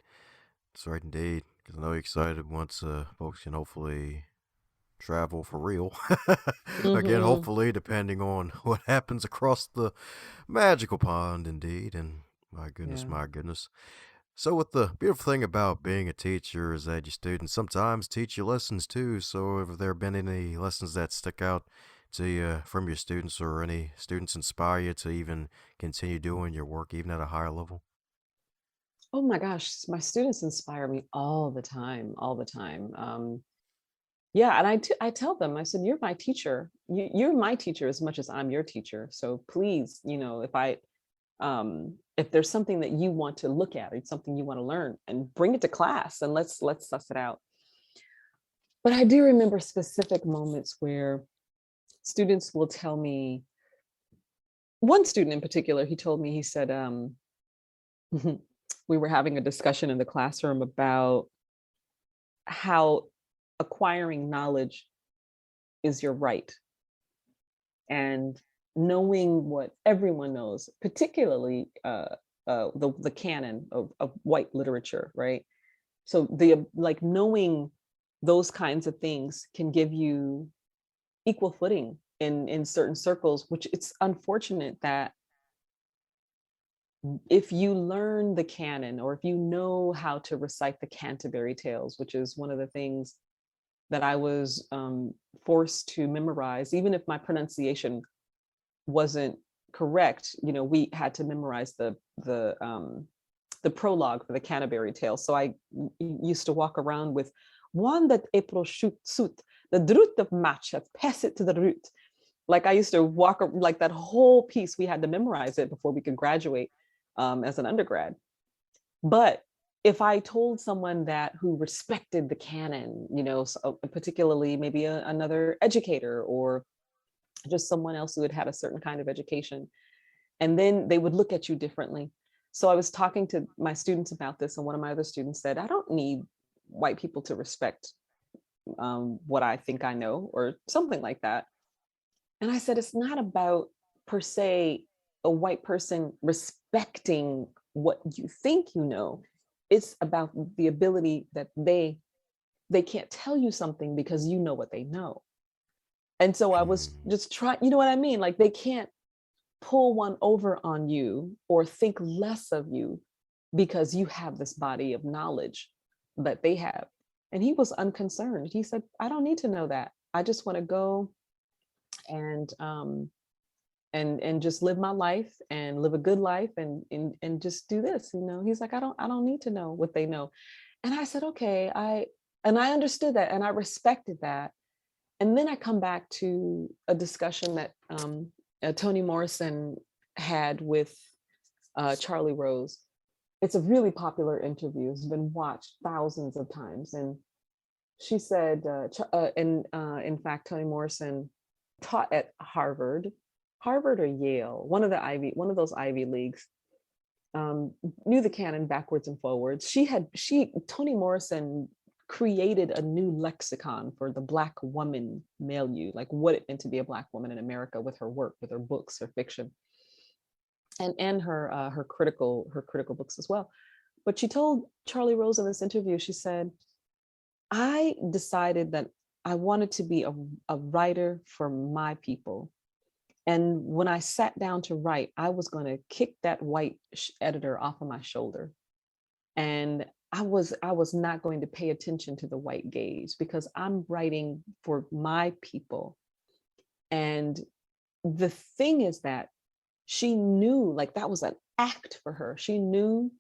Speaker 1: That's right indeed. Because I know you're excited once folks can hopefully travel for real. Again,
Speaker 2: Hmm.
Speaker 1: hopefully, depending on what happens across the magical pond indeed. And my goodness,
Speaker 2: Yeah.
Speaker 1: my goodness. So, what the beautiful thing about being a teacher is that your students sometimes teach you lessons too. So, have there been any lessons that stick out to you from your students, or any students inspire you to even continue doing your work even at a higher level?
Speaker 2: Oh my gosh, my students inspire me all the time, all the time. Yeah, and I tell them, I said, you're my teacher. You're my teacher as much as I'm your teacher. So please, if there's something that you want to look at, or something you want to learn, and bring it to class, and let's suss it out. But I do remember specific moments where students will tell me, one student in particular, he told me, he said, we were having a discussion in the classroom about how acquiring knowledge is your right. And knowing what everyone knows, particularly the canon of white literature, right? So like knowing those kinds of things can give you equal footing in certain circles, which it's unfortunate that if you learn the canon, or if you know how to recite the Canterbury Tales, which is one of the things that I was forced to memorize, even if my pronunciation wasn't correct, we had to memorize the prologue for the Canterbury Tales. So I used to walk around with one that April shoot suit, the drut of match, pass it to the root. Like I used to walk like that whole piece. We had to memorize it before we could graduate as an undergrad. But if I told someone that who respected the canon, particularly maybe another educator or just someone else who had had a certain kind of education, and then they would look at you differently. So I was talking to my students about this, and one of my other students said, I don't need white people to respect what I think I know, or something like that. And I said, it's not about per se a white person respecting what you think you know. It's about the ability that they can't tell you something because you know what they know. And so I was just trying, you know what I mean? Like they can't pull one over on you or think less of you because you have this body of knowledge that they have. And he was unconcerned. He said, I don't need to know that. I just want to go and and just live my life and live a good life and just do this. He's like, I don't need to know what they know. And I said, okay, I understood that and I respected that. And then I come back to a discussion that Toni Morrison had with Charlie Rose. It's a really popular interview. It's been watched thousands of times. And she said, in fact, Toni Morrison taught at Harvard or Yale, one of those Ivy Leagues, knew the canon backwards and forwards. Toni Morrison created a new lexicon for the Black woman milieu, like what it meant to be a Black woman in America, with her work, with her books, her fiction, and her critical books as well. But she told Charlie Rose in this interview, she said, I decided that I wanted to be a writer for my people. And when I sat down to write, I was going to kick that white editor off of my shoulder. And I was not going to pay attention to the white gaze because I'm writing for my people. And the thing is that she knew, like, that was an act for her. She knew,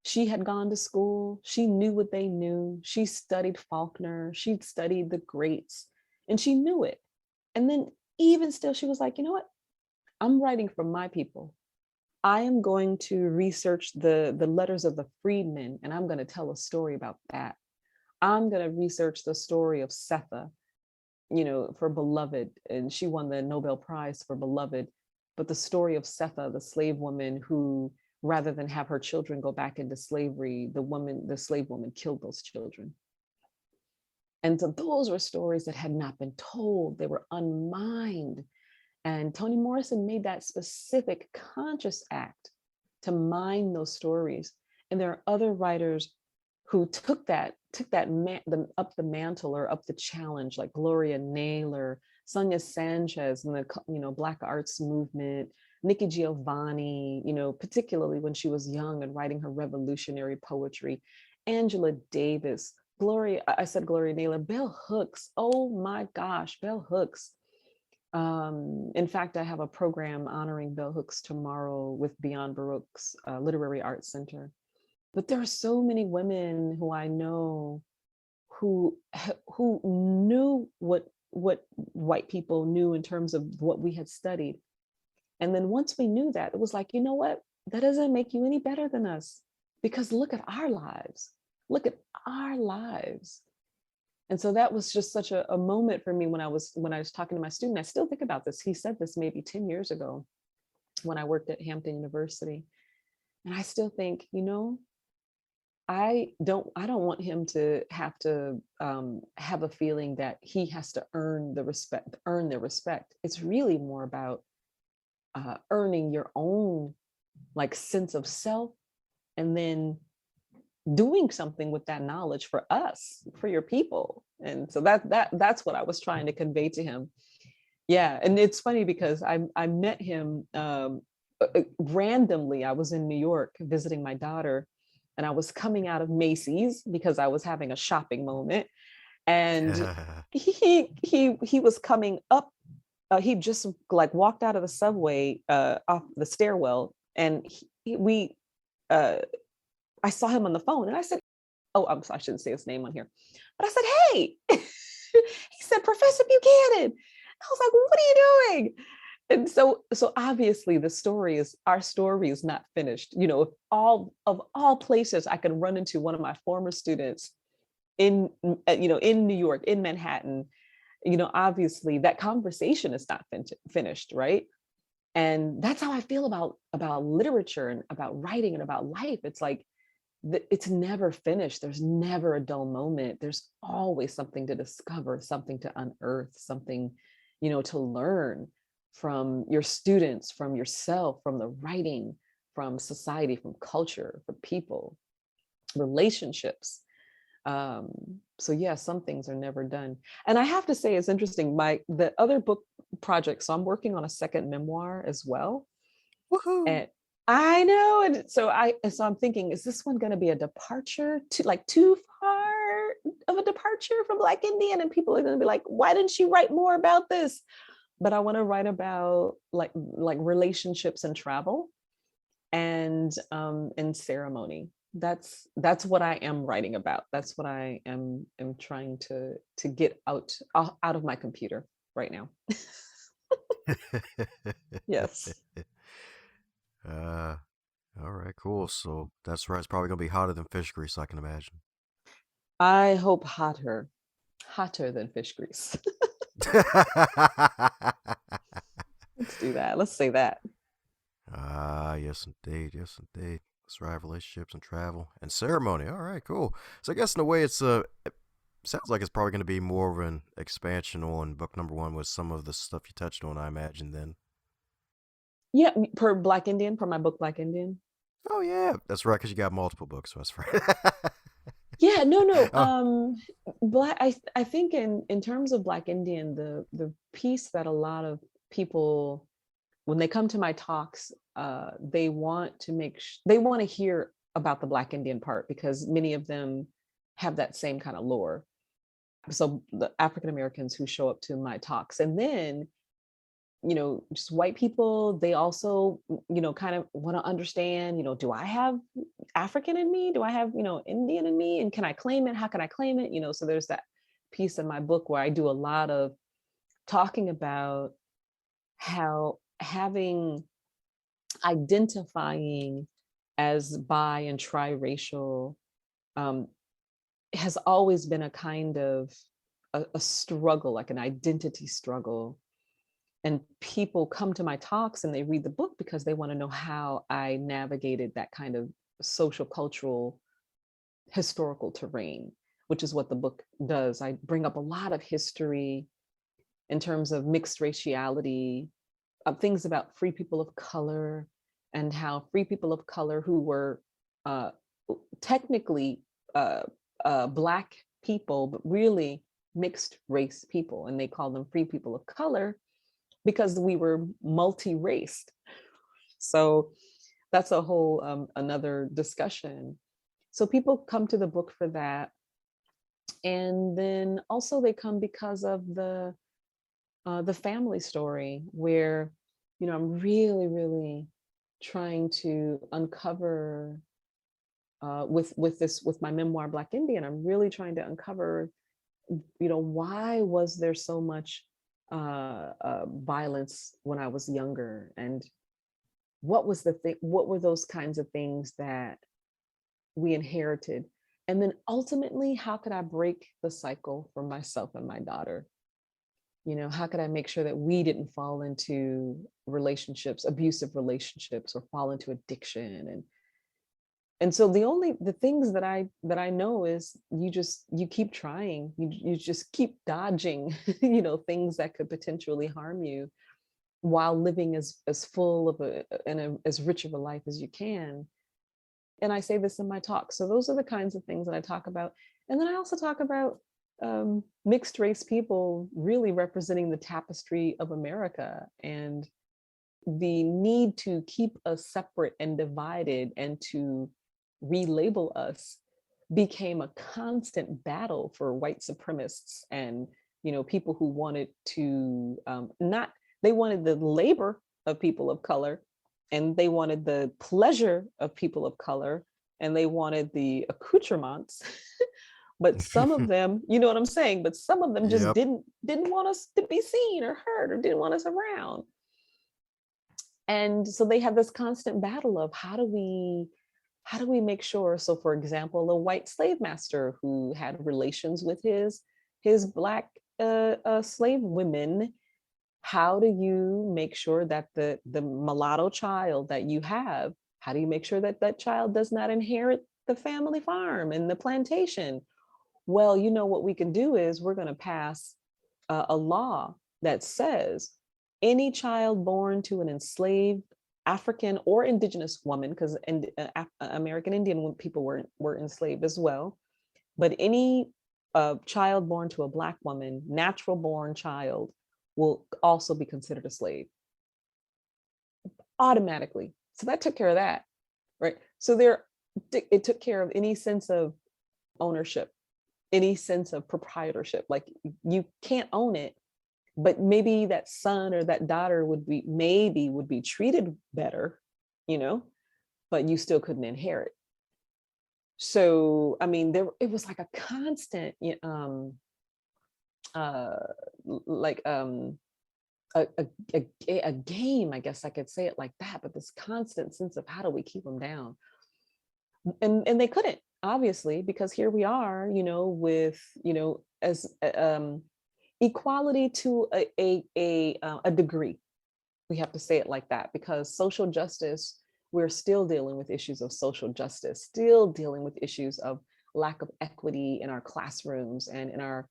Speaker 2: she had gone to school. She knew what they knew. She studied Faulkner. She'd studied the greats and she knew it. And then even still, she was like, you know what? I'm writing for my people. I am going to research the letters of the freedmen, and I'm going to tell a story about that. I'm going to research the story of Setha, for Beloved, and she won the Nobel Prize for Beloved. But the story of Setha, the slave woman who, rather than have her children go back into slavery, the slave woman killed those children. And so those were stories that had not been told. They were unmined. And Toni Morrison made that specific conscious act to mine those stories. And there are other writers who took that up the mantle or up the challenge, like Gloria Naylor, Sonia Sanchez, and the Black arts movement, Nikki Giovanni, particularly when she was young and writing her revolutionary poetry, Angela Davis, Gloria Naylor, Bell Hooks. Oh my gosh, Bell Hooks. In fact, I have a program honoring Bell Hooks tomorrow with Beyond Baruch's Literary Arts Center. But there are so many women who I know who knew what white people knew in terms of what we had studied. And then once we knew that, it was like, you know what? That doesn't make you any better than us, because look at our lives. Look at our lives. And so that was just such a moment for me when I was talking to my student. I still think about this. He said this maybe 10 years ago when I worked at Hampton University. And I still think, I don't want him to have a feeling that he has to earn their respect. It's really more about earning your own sense of self, and then doing something with that knowledge for us, for your people. And so that's what I was trying to convey to him. Yeah. And it's funny because I met him randomly. I was in New York visiting my daughter, and I was coming out of Macy's because I was having a shopping moment. And he was coming up. He just walked out of the subway off the stairwell, and I saw him on the phone, and I said, "Oh, I shouldn't say his name on here," but I said, "Hey," he said, "Professor Buchanan." I was like, "What are you doing?" And so obviously our story is not finished. If all places I could run into one of my former students in New York, in Manhattan, obviously that conversation is not finished, right? And that's how I feel about literature and about writing and about life. It's like it's never finished. There's never a dull moment. There's always something to discover, something to unearth, something, to learn from your students, from yourself, from the writing, from society, from culture, from people, relationships. um so yeah, some things are never done. And I have to say, it's interesting, the other book project, so I'm working on a second memoir as well.
Speaker 1: Woohoo!
Speaker 2: And I know, and so I'm thinking, is this one going to be a departure, too far of a departure from Black Indian, and people are going to be like, why didn't she write more about this? But I want to write about like relationships and travel, and ceremony. That's what I am writing about. That's what I am trying to get out of my computer right now. Yes.
Speaker 1: uh, all right, cool. So that's right. It's probably gonna be hotter than fish grease, I can imagine.
Speaker 2: I hope hotter than fish grease. Let's do that. Let's say that.
Speaker 1: Ah, yes, indeed. Yes, indeed. That's right. Relationships and travel and ceremony. All right, cool. So I guess in a way, it sounds like it's probably going to be more of an expansion on book number one with some of the stuff you touched on, I imagine, then.
Speaker 2: Yeah, per my book Black Indian.
Speaker 1: Oh, yeah. That's right, because you got multiple books. So that's right.
Speaker 2: Yeah, no.
Speaker 1: Oh,
Speaker 2: Black. I think in terms of Black Indian, the piece that a lot of people, when they come to my talks, they want to they want to hear about the Black Indian part, because many of them have that same kind of lore. So the African Americans who show up to my talks, and then just white people, they also kind of want to understand, do I have African in me? Do I have Indian in me? And can I claim it? How can I claim it? So there's that piece in my book where I do a lot of talking about how identifying as bi and triracial um, has always been a kind of a struggle, like an identity struggle. And people come to my talks and they read the book because they want to know how I navigated that kind of social, cultural, historical terrain, which is what the book does. I bring up a lot of history in terms of mixed raciality, things about free people of color, and how free people of color who were uh, technically uh, Black people, but really mixed race people, and they call them free people of color because we were multi-raced. So that's a whole another discussion. So people come to the book for that, and then also they come because of the family story, where I'm really, really trying to uncover with my memoir Black Indian. I'm really trying to uncover, why was there so much violence when I was younger, and what was the thing? What were those kinds of things that we inherited? And then ultimately, how could I break the cycle for myself and my daughter? How could I make sure that we didn't fall into relationships, abusive relationships, or fall into addiction? And so the things that I know is you keep trying, you just keep dodging, things that could potentially harm you, while living as full of as rich of a life as you can. And I say this in my talk. So those are the kinds of things that I talk about. And then I also talk about mixed race people really representing the tapestry of America, and the need to keep us separate and divided and to relabel us became a constant battle for white supremacists, and people who wanted to not they wanted the labor of people of color, and they wanted the pleasure of people of color, and they wanted the accoutrements. But some of them, you know what I'm saying, but some of them just
Speaker 1: yep.
Speaker 2: didn't want us to be seen or heard, or didn't want us around. And so they have this constant battle of how do we make sure. So for example, a white slave master who had relations with his black slave women, how do you make sure that the mulatto child that you have, how do you make sure that that child does not inherit the family farm and the plantation? Well, you know what we can do is we're going to pass a law that says any child born to an enslaved African or indigenous woman, because American Indian people were enslaved as well, but any child born to a black woman, natural born child, will also be considered a slave automatically. So that took care of that, right? So it took care of any sense of ownership, any sense of proprietorship. Like you can't own it, but maybe that son or that daughter would be treated better, you know, but you still couldn't inherit. So I mean, it was like a constant uh like a game, I guess I could say it like that, but this constant sense of how do we keep them down? And they couldn't, obviously, because here we are, with, as equality to a degree. We have to say it like that, because social justice, we're still dealing with issues of social justice, still dealing with issues of lack of equity in our classrooms and in our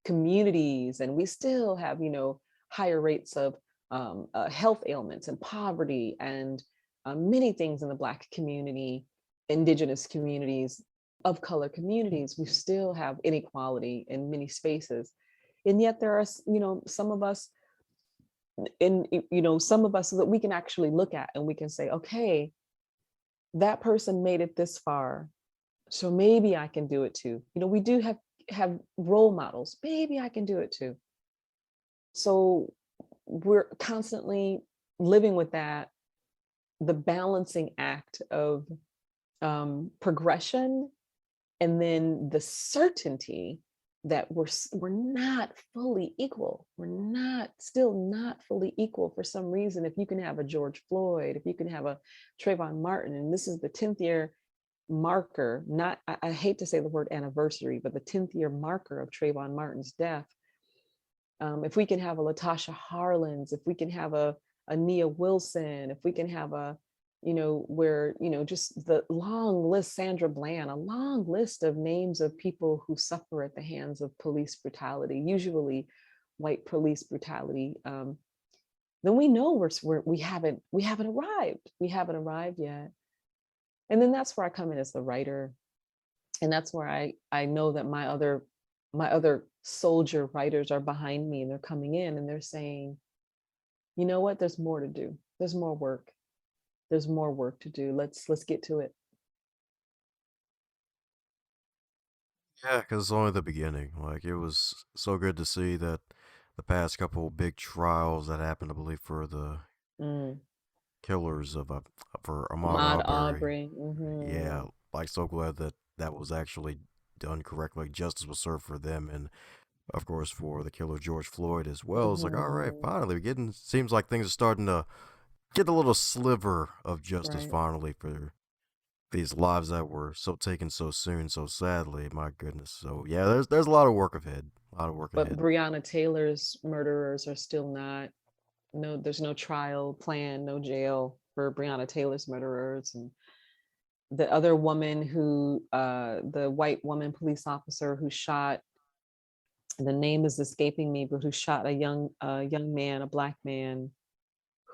Speaker 2: communities, and we still have, higher rates of health ailments and poverty and many things in the Black community, indigenous communities, of color communities. We still have inequality in many spaces, and yet there are, some of us some of us that we can actually look at and we can say, okay, that person made it this far, so maybe I can do it too. We do have role models, maybe I can do it too. So we're constantly living with that, the balancing act of progression, and then the certainty that we're not fully equal. We're still not fully equal for some reason. If you can have a George Floyd, if you can have a Trayvon Martin, and this is the 10th year marker, not, I hate to say the word anniversary, but the 10th year marker of Trayvon Martin's death. If we can have a Latasha Harlins, if we can have a Nia Wilson, if we can have a, just the long list, Sandra Bland, a long list of names of people who suffer at the hands of police brutality, usually white police brutality, then we know we haven't arrived. We haven't arrived yet. And then that's where I come in as the writer. And that's where I know that my other soldier writers are behind me, and they're coming in and they're saying, you know what, there's more to do. There's more work. There's more work to do. Let's get to it.
Speaker 1: Yeah, because it's only the beginning. Like, it was so good to see that the past couple big trials that happened, I believe, for the
Speaker 2: Mm.
Speaker 1: killers of for Ahmaud
Speaker 2: Ahmaud
Speaker 1: Arbery.
Speaker 2: Aubrey.
Speaker 1: Yeah,
Speaker 2: Mm-hmm.
Speaker 1: like, so glad that that was actually done correctly. Justice was served for them, and of course for the killer George Floyd as well. It's like, all right,
Speaker 2: Mm-hmm.
Speaker 1: finally, we're getting. Seems like things are starting to get a little sliver of justice
Speaker 2: Right.
Speaker 1: finally for these lives that were so taken so soon, so sadly. My goodness. So yeah, there's a lot of work ahead. A lot of work
Speaker 2: But
Speaker 1: ahead.
Speaker 2: Breonna Taylor's murderers are still not, no, there's no trial plan, no jail for Breonna Taylor's murderers. And the other woman the white woman police officer who shot, the name is escaping me, but who shot a young man, a Black man,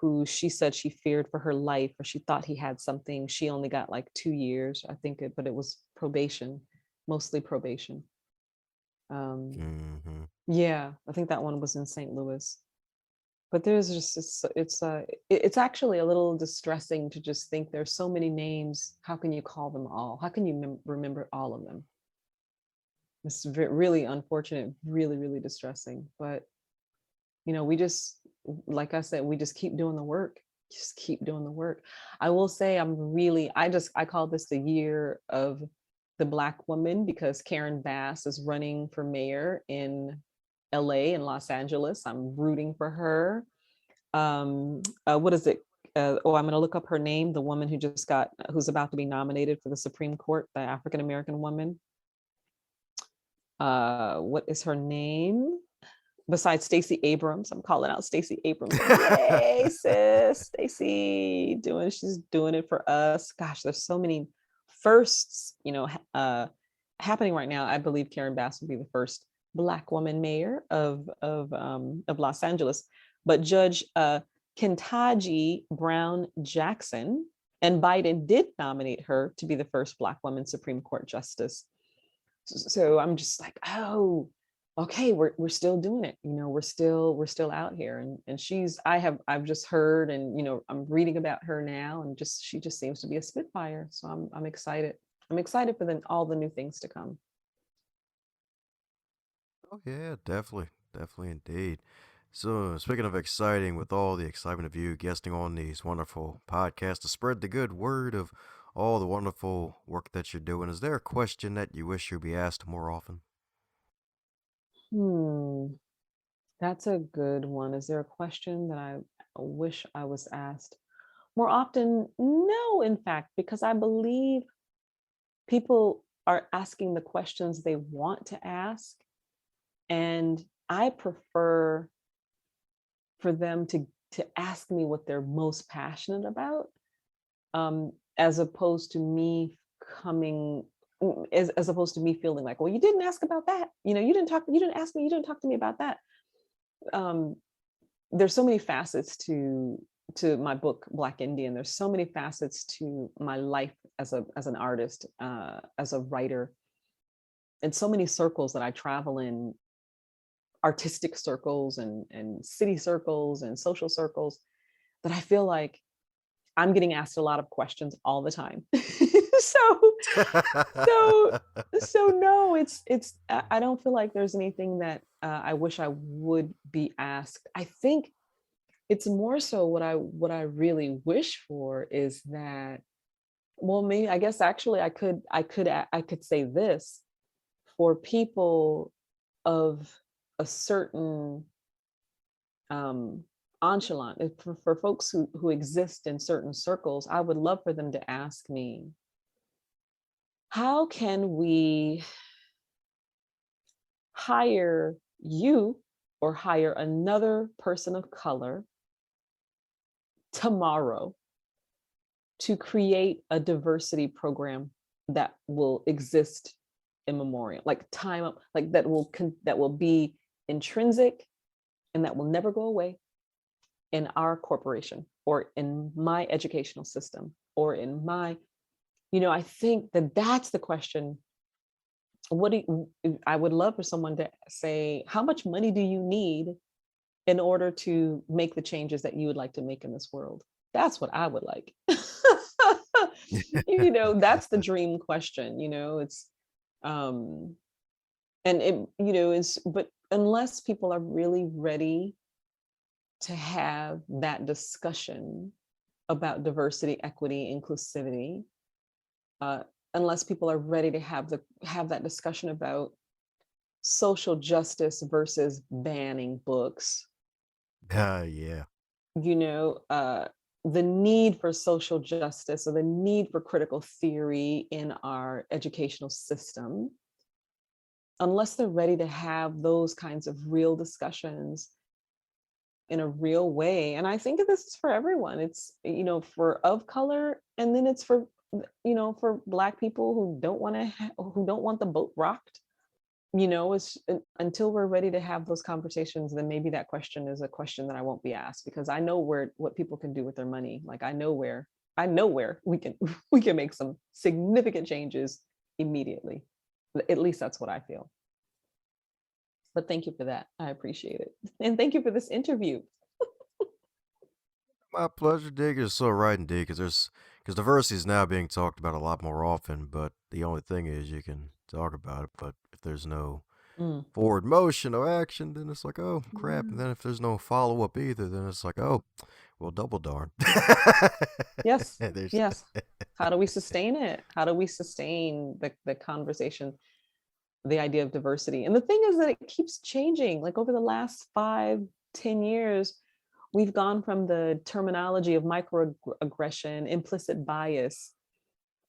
Speaker 2: who she said she feared for her life, or she thought he had something. She only got like 2 years, I think, but it was probation, mostly probation. Um,
Speaker 1: Mm-hmm.
Speaker 2: yeah, I think that one was in St. Louis. But there's just it's actually a little distressing to just think there's so many names. How can you call them all? How can you remember all of them? It's really unfortunate, really, really distressing. But we just, like I said, we just keep doing the work. Just keep doing the work. I will say I call this the year of the Black woman, because Karen Bass is running for mayor in LA and Los Angeles. I'm rooting for her. What is it? I'm going to look up her name, the woman who's about to be nominated for the Supreme Court, the African American woman. What is her name? Besides Stacey Abrams, I'm calling out Stacey Abrams. Yay, sis, Stacey, she's doing it for us. Gosh, there's so many firsts, happening right now. I believe Karen Bass will be the first Black woman mayor of Los Angeles. But Judge Ketanji Brown Jackson, and Biden did nominate her to be the first Black woman Supreme Court justice. So I'm just like, oh, okay, we're still doing it. We're still out here. And I've just heard, and I'm reading about her now, and she just seems to be a spitfire. So I'm excited. I'm excited for all the new things to come.
Speaker 1: Oh yeah, definitely, definitely indeed. So speaking of exciting, with all the excitement of you guesting on these wonderful podcasts to spread the good word of all the wonderful work that you're doing, is there a question that you wish you'd be asked more often?
Speaker 2: That's a good one. Is there a question that I wish I was asked more often? No, in fact, because I believe people are asking the questions they want to ask. And I prefer for them to ask me what they're most passionate about, as opposed to me as opposed to me feeling like, well, you didn't ask about that. You didn't ask me, you didn't talk to me about that. There's so many facets to my book, Black Indian. There's so many facets to my life as an artist, as a writer, and so many circles that I travel in, artistic circles and city circles and social circles, that I feel like I'm getting asked a lot of questions all the time. so so so no, it's I don't feel like there's anything that I wish I would be asked. I think it's more so what I really wish for is that, well, maybe, I guess actually I could say this: for people of a certain echelon, for folks who exist in certain circles, I would love for them to ask me, how can we hire you or hire another person of color tomorrow to create a diversity program that will exist in memoriam, like time up, like that will be intrinsic and that will never go away in our corporation or in my educational system or in my, I think that's the question. I would love for someone to say, how much money do you need in order to make the changes that you would like to make in this world? That's what I would like. That's the dream question. It's and it is, but unless people are really ready to have that discussion about diversity, equity, inclusivity, unless people are ready to have that discussion about social justice versus banning books,
Speaker 1: Yeah.
Speaker 2: The need for social justice or the need for critical theory in our educational system, unless they're ready to have those kinds of real discussions in a real way. And I think this is for everyone. It's, for of color, and then it's for, for Black people who don't want the boat rocked. It's until we're ready to have those conversations, then maybe that question is a question that I won't be asked, because I know what people can do with their money. Like I know where we can make some significant changes immediately. At least that's what I feel. But thank you for that. I appreciate it. And thank you for this interview.
Speaker 1: My pleasure, Dig. You're so right, indeed, because diversity is now being talked about a lot more often. But the only thing is, you can talk about it, but if there's no forward motion or action, then it's like, oh crap. And then if there's no follow up either, then it's like, oh, well, double darn.
Speaker 2: Yes. Yes. How do we sustain it? How do we sustain the conversation, the idea of diversity? And the thing is that it keeps changing. Like over the last 5-10 years, we've gone from the terminology of microaggression, implicit bias,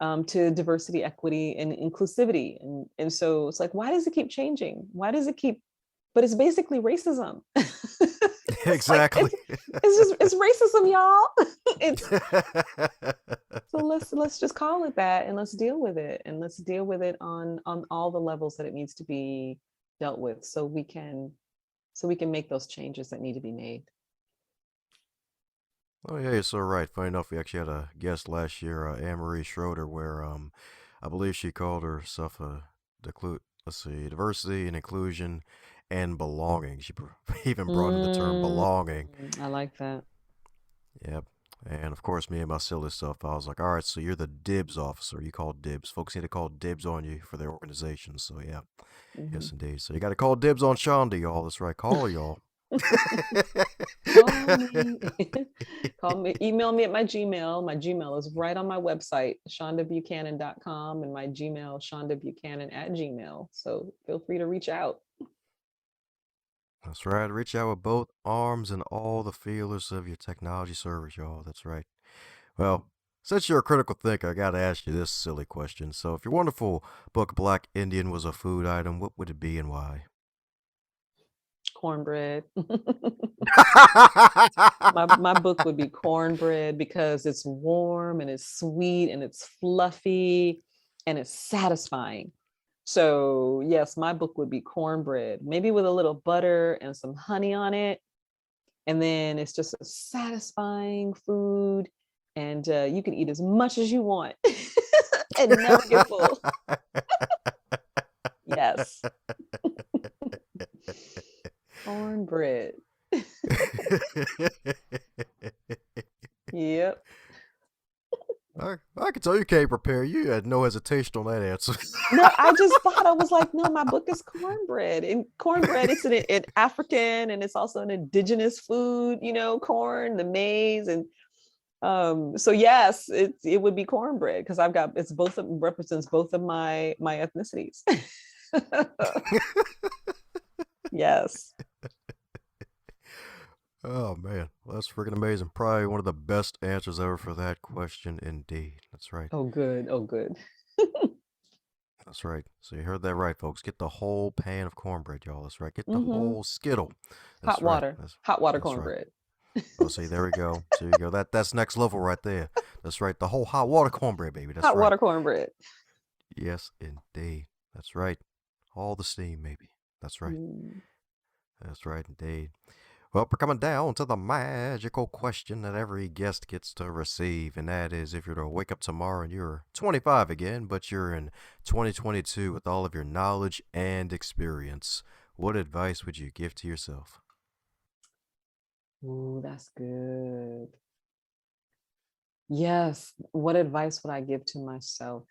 Speaker 2: to diversity, equity, and inclusivity. And so it's like, why does it keep changing? Why does it keep, but it's basically racism. It's like,
Speaker 1: Exactly.
Speaker 2: it's racism, y'all. It's, so let's just call it that, and let's deal with it, and let's deal with it on all the levels that it needs to be dealt with, so we can make those changes that need to be made.
Speaker 1: Oh yeah, you're so right. Funny enough, we actually had a guest last year, Anne-Marie Schroeder, where I believe she called herself a let's see, diversity and inclusion and belonging. She even brought in the term
Speaker 2: Mm,
Speaker 1: belonging.
Speaker 2: I like that.
Speaker 1: Yep. And of course, me and my silly stuff, I was like, all right, so you're the dibs officer. You call dibs. Folks need to call dibs on you for their organization. So yeah,
Speaker 2: Mhm.
Speaker 1: yes indeed. So you got to call dibs on Shonda, y'all. That's right. Call her, y'all.
Speaker 2: Call me. Call me, email me at my Gmail. My Gmail is right on my website, shondabuchanan.com, and my Gmail, shondabuchanan@gmail. So feel free to reach out.
Speaker 1: That's right. Reach out with both arms and all the feelers of your technology service, y'all. That's right. Well, since you're a critical thinker, I gotta ask you this silly question. So, if your wonderful book Black Indian was a food item, what would it be and why?
Speaker 2: Cornbread. My book would be cornbread, because it's warm and it's sweet and it's fluffy and it's satisfying. So yes, my book would be cornbread, maybe with a little butter and some honey on it. And then it's just a satisfying food. And you can eat as much as you want and never get full. Yes. Cornbread. Yep.
Speaker 1: I can tell you can't prepare. You had no hesitation on that answer.
Speaker 2: No, I just thought, I was like, no, my book is cornbread. And cornbread is an African, and it's also an indigenous food, corn, the maize. And so yes, it would be cornbread, because it's both represents both of my ethnicities. Yes.
Speaker 1: Oh man, well, that's freaking amazing. Probably one of the best answers ever for that question, indeed. That's right.
Speaker 2: Oh, good. Oh, good.
Speaker 1: That's right. So you heard that right, folks. Get the whole pan of cornbread, y'all. That's right. Get the
Speaker 2: Hmm.
Speaker 1: whole skittle.
Speaker 2: Hot
Speaker 1: That's right.
Speaker 2: water. Hot water
Speaker 1: That's right.
Speaker 2: cornbread.
Speaker 1: Oh, see, there we go. So you go. That's next level right there. That's right. The whole hot water cornbread, baby. That's
Speaker 2: Hot
Speaker 1: right.
Speaker 2: water cornbread.
Speaker 1: Yes, indeed. That's right. All the steam, maybe. That's right.
Speaker 2: Mm.
Speaker 1: That's right, indeed. Well, we're coming down to the magical question that every guest gets to receive, and that is, if you're to wake up tomorrow and you're 25 again, but you're in 2022 with all of your knowledge and experience, what advice would you give to yourself?
Speaker 2: Ooh, that's good. Yes. What advice would I give to myself?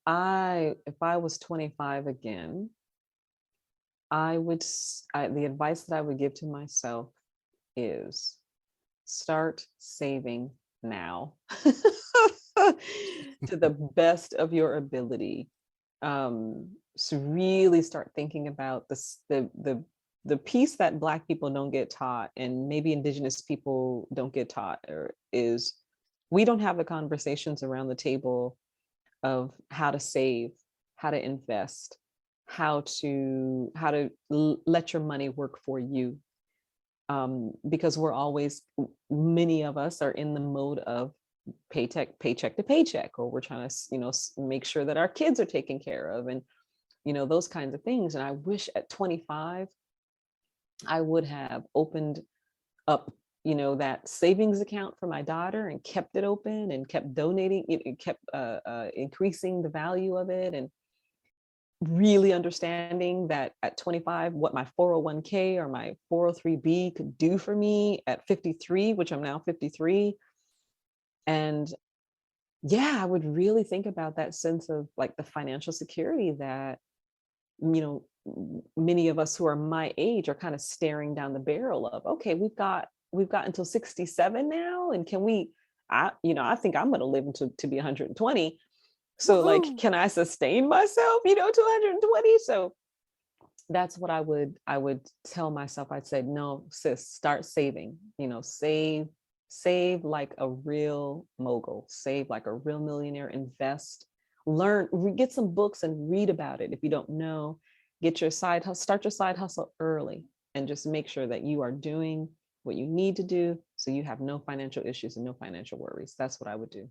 Speaker 2: If I was 25 again, the advice that I would give to myself is start saving now to the best of your ability. So really start thinking about the piece that Black people don't get taught, and maybe Indigenous people don't get taught, or is, we don't have the conversations around the table of how to save, how to invest, how to let your money work for you. Because many of us are in the mode of paycheck to paycheck, or we're trying to make sure that our kids are taken care of, and those kinds of things. And I wish at 25 I would have opened up that savings account for my daughter, and kept it open, and kept donating it, kept increasing the value of it, and really understanding that at 25, what my 401k or my 403b could do for me at 53, which I'm now 53. And yeah, I would really think about that sense of like the financial security that, many of us who are my age are kind of staring down the barrel of. Okay, we've got until 67 now, and I think I'm going to live to be 120. So like,
Speaker 1: Woohoo!
Speaker 2: can I sustain myself, to 120? So that's what I would tell myself. I'd say, no, sis, start saving. Save like a real mogul, save like a real millionaire, invest, get some books and read about it. If you don't know, get your side hustle, start your side hustle early, and just make sure that you are doing what you need to do so you have no financial issues and no financial worries. That's what I would do.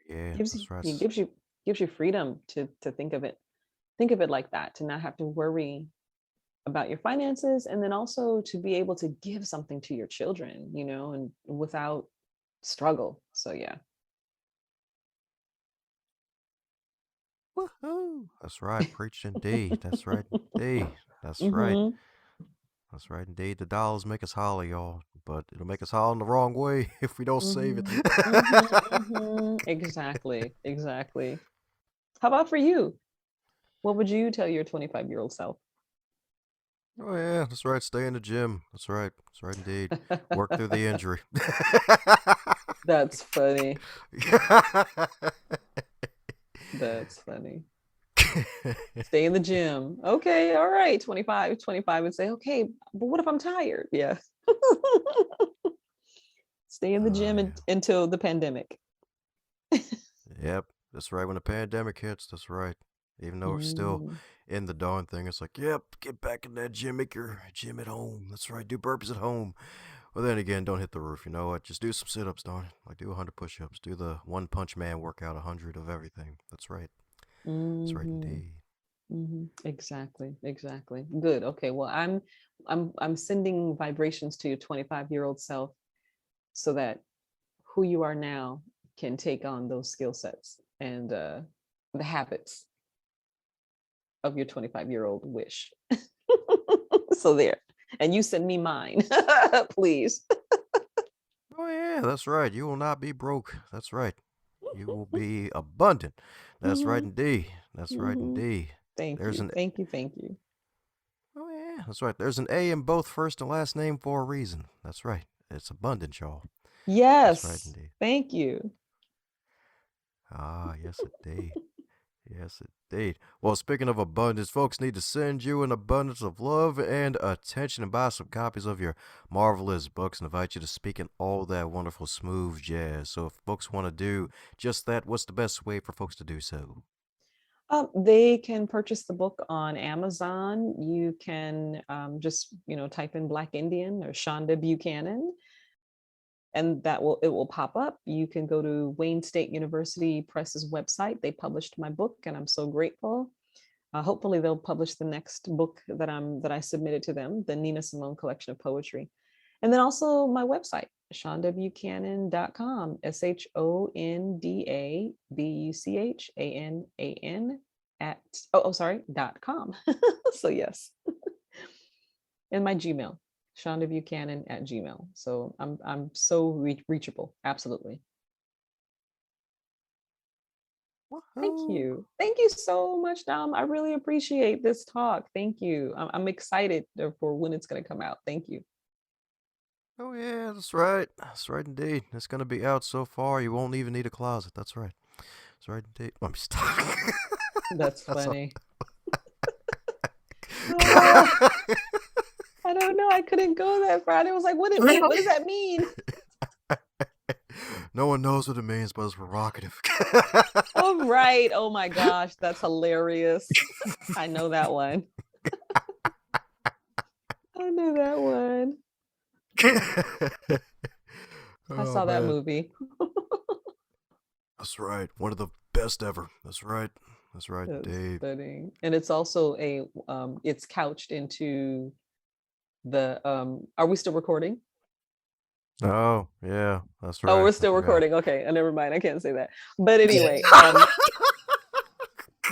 Speaker 1: Yeah,
Speaker 2: Gives you
Speaker 1: that's right.
Speaker 2: it gives you freedom to think of it like that, to not have to worry about your finances, and then also to be able to give something to your children, and without struggle. So yeah.
Speaker 1: Woohoo! That's right. Preach indeed. That's right indeed. That's right.
Speaker 2: Hmm.
Speaker 1: That's right indeed. The dollars make us holler, y'all, but it'll make us holler in the wrong way if we don't save it.
Speaker 2: Hmm. Hmm. Exactly. How about for you? What would you tell your 25-year-old self?
Speaker 1: Oh yeah, that's right. Stay in the gym. That's right. That's right indeed. Work through the injury.
Speaker 2: That's funny. That's funny. Stay in the gym. Okay, all right. 25 would say, okay, but what if I'm tired? Yeah. Stay in the
Speaker 1: Oh
Speaker 2: gym
Speaker 1: yeah.
Speaker 2: until the pandemic.
Speaker 1: Yep. That's right. When the pandemic hits, that's right. Even though we're still
Speaker 2: Mm,
Speaker 1: in the darn thing, it's like, yep, get back in that gym, make your gym at home. That's right. Do burpees at home. Well, then again, don't hit the roof. You know what? Just do some sit-ups, darn it. Like do 100 push-ups. Do the One Punch Man workout, 100 of everything. That's right. That's right
Speaker 2: hmm.
Speaker 1: indeed.
Speaker 2: Hmm. Exactly. Good. Okay. Well, I'm sending vibrations to your 25-year-old self so that who you are now can take on those skill sets and the habits of your 25-year-old wish. So there. And you send me mine, please.
Speaker 1: Oh yeah, that's right. You will not be broke. That's right. You will be abundant. That's right
Speaker 2: Hmm.
Speaker 1: indeed. That's right
Speaker 2: Hmm.
Speaker 1: indeed.
Speaker 2: Thank
Speaker 1: There's
Speaker 2: you.
Speaker 1: an
Speaker 2: Thank you.
Speaker 1: Oh yeah, that's right. There's an A in both first and last name for a reason. That's right. It's abundant, y'all. That's right
Speaker 2: Yes.
Speaker 1: indeed.
Speaker 2: Thank you.
Speaker 1: Ah, yes indeed. Yes indeed. Well, speaking of abundance, folks need to send you an abundance of love and attention and buy some copies of your marvelous books and invite you to speak in all that wonderful smooth jazz. So if folks want to do just that, what's the best way for folks to do so?
Speaker 2: They can purchase the book on Amazon. You can just type in Black Indian or Shonda Buchanan, and it will pop up. You can go to Wayne State University Press's website. They published my book, and I'm so grateful. Hopefully, they'll publish the next book that I submitted to them, the Nina Simone collection of poetry, and then also my website, shondabuchanan.com, ShondaBuchanan at sorry .com. So yes, and my Gmail, shondabuchanan at Gmail. So I'm so reachable. Absolutely.
Speaker 1: Woohoo!
Speaker 2: Thank you so much, Dom. I really appreciate this talk. Thank you. I'm excited for when it's going to come out. Thank you.
Speaker 1: Oh yeah, that's right. That's right indeed. It's gonna be out so far you won't even need a closet. That's right. That's right indeed. I'm just
Speaker 2: That's
Speaker 1: That's all.
Speaker 2: funny. Oh, I don't know. I couldn't go that far. I was like, what does that mean?
Speaker 1: No one knows what it means, but it's provocative.
Speaker 2: Oh, right. Oh my gosh, that's hilarious. I know that one. I know that one. I
Speaker 1: Oh
Speaker 2: saw that
Speaker 1: man,
Speaker 2: movie.
Speaker 1: that's right. One of the best ever. That's right. That's right,
Speaker 2: That's
Speaker 1: indeed.
Speaker 2: funny. And it's also it's couched into the are we still recording?
Speaker 1: Oh yeah, that's
Speaker 2: Oh,
Speaker 1: right.
Speaker 2: we're
Speaker 1: I
Speaker 2: still
Speaker 1: forgot.
Speaker 2: recording. Okay, never mind. I can't say that. But anyway,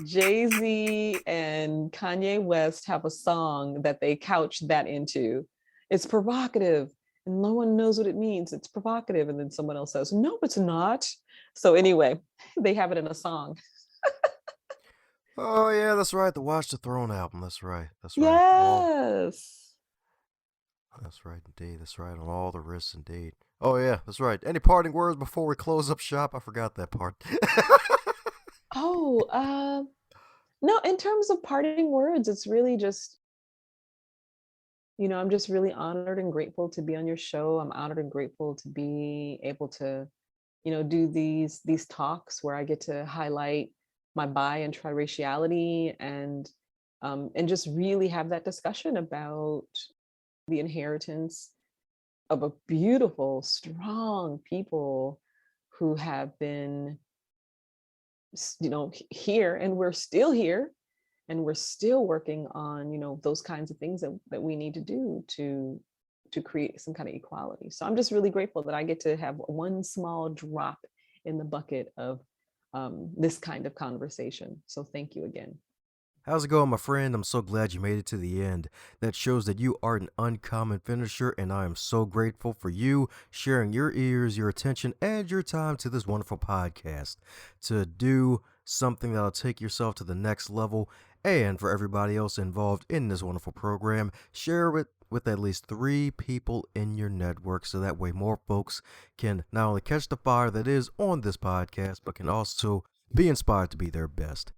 Speaker 2: Jay-Z and Kanye West have a song that they couch that into. It's provocative and no one knows what it means. It's provocative. And then someone else says, no, it's not. So anyway, they have it in a song.
Speaker 1: Oh yeah, that's right. The Watch the Throne album. That's right. That's right. All.
Speaker 2: Yes.
Speaker 1: That's right, indeed. That's right. On all the wrists, indeed. Oh yeah, that's right. Any parting words before we close up shop? I forgot that part.
Speaker 2: Oh, No, in terms of parting words, it's really just, I'm just really honored and grateful to be on your show. I'm honored and grateful to be able to, do these talks where I get to highlight my bi and triraciality, and just really have that discussion about the inheritance of a beautiful, strong people who have been, here, and we're still here, and we're still working on, those kinds of things that we need to do to create some kind of equality. So I'm just really grateful that I get to have one small drop in the bucket of this kind of conversation. So thank you again.
Speaker 1: How's it going, my friend? I'm so glad you made it to the end. That shows that you are an uncommon finisher, and I am so grateful for you sharing your ears, your attention, and your time to this wonderful podcast to do something that'll take yourself to the next level. And for everybody else involved in this wonderful program, share it with at least 3 people in your network so that way more folks can not only catch the fire that is on this podcast, but can also be inspired to be their best.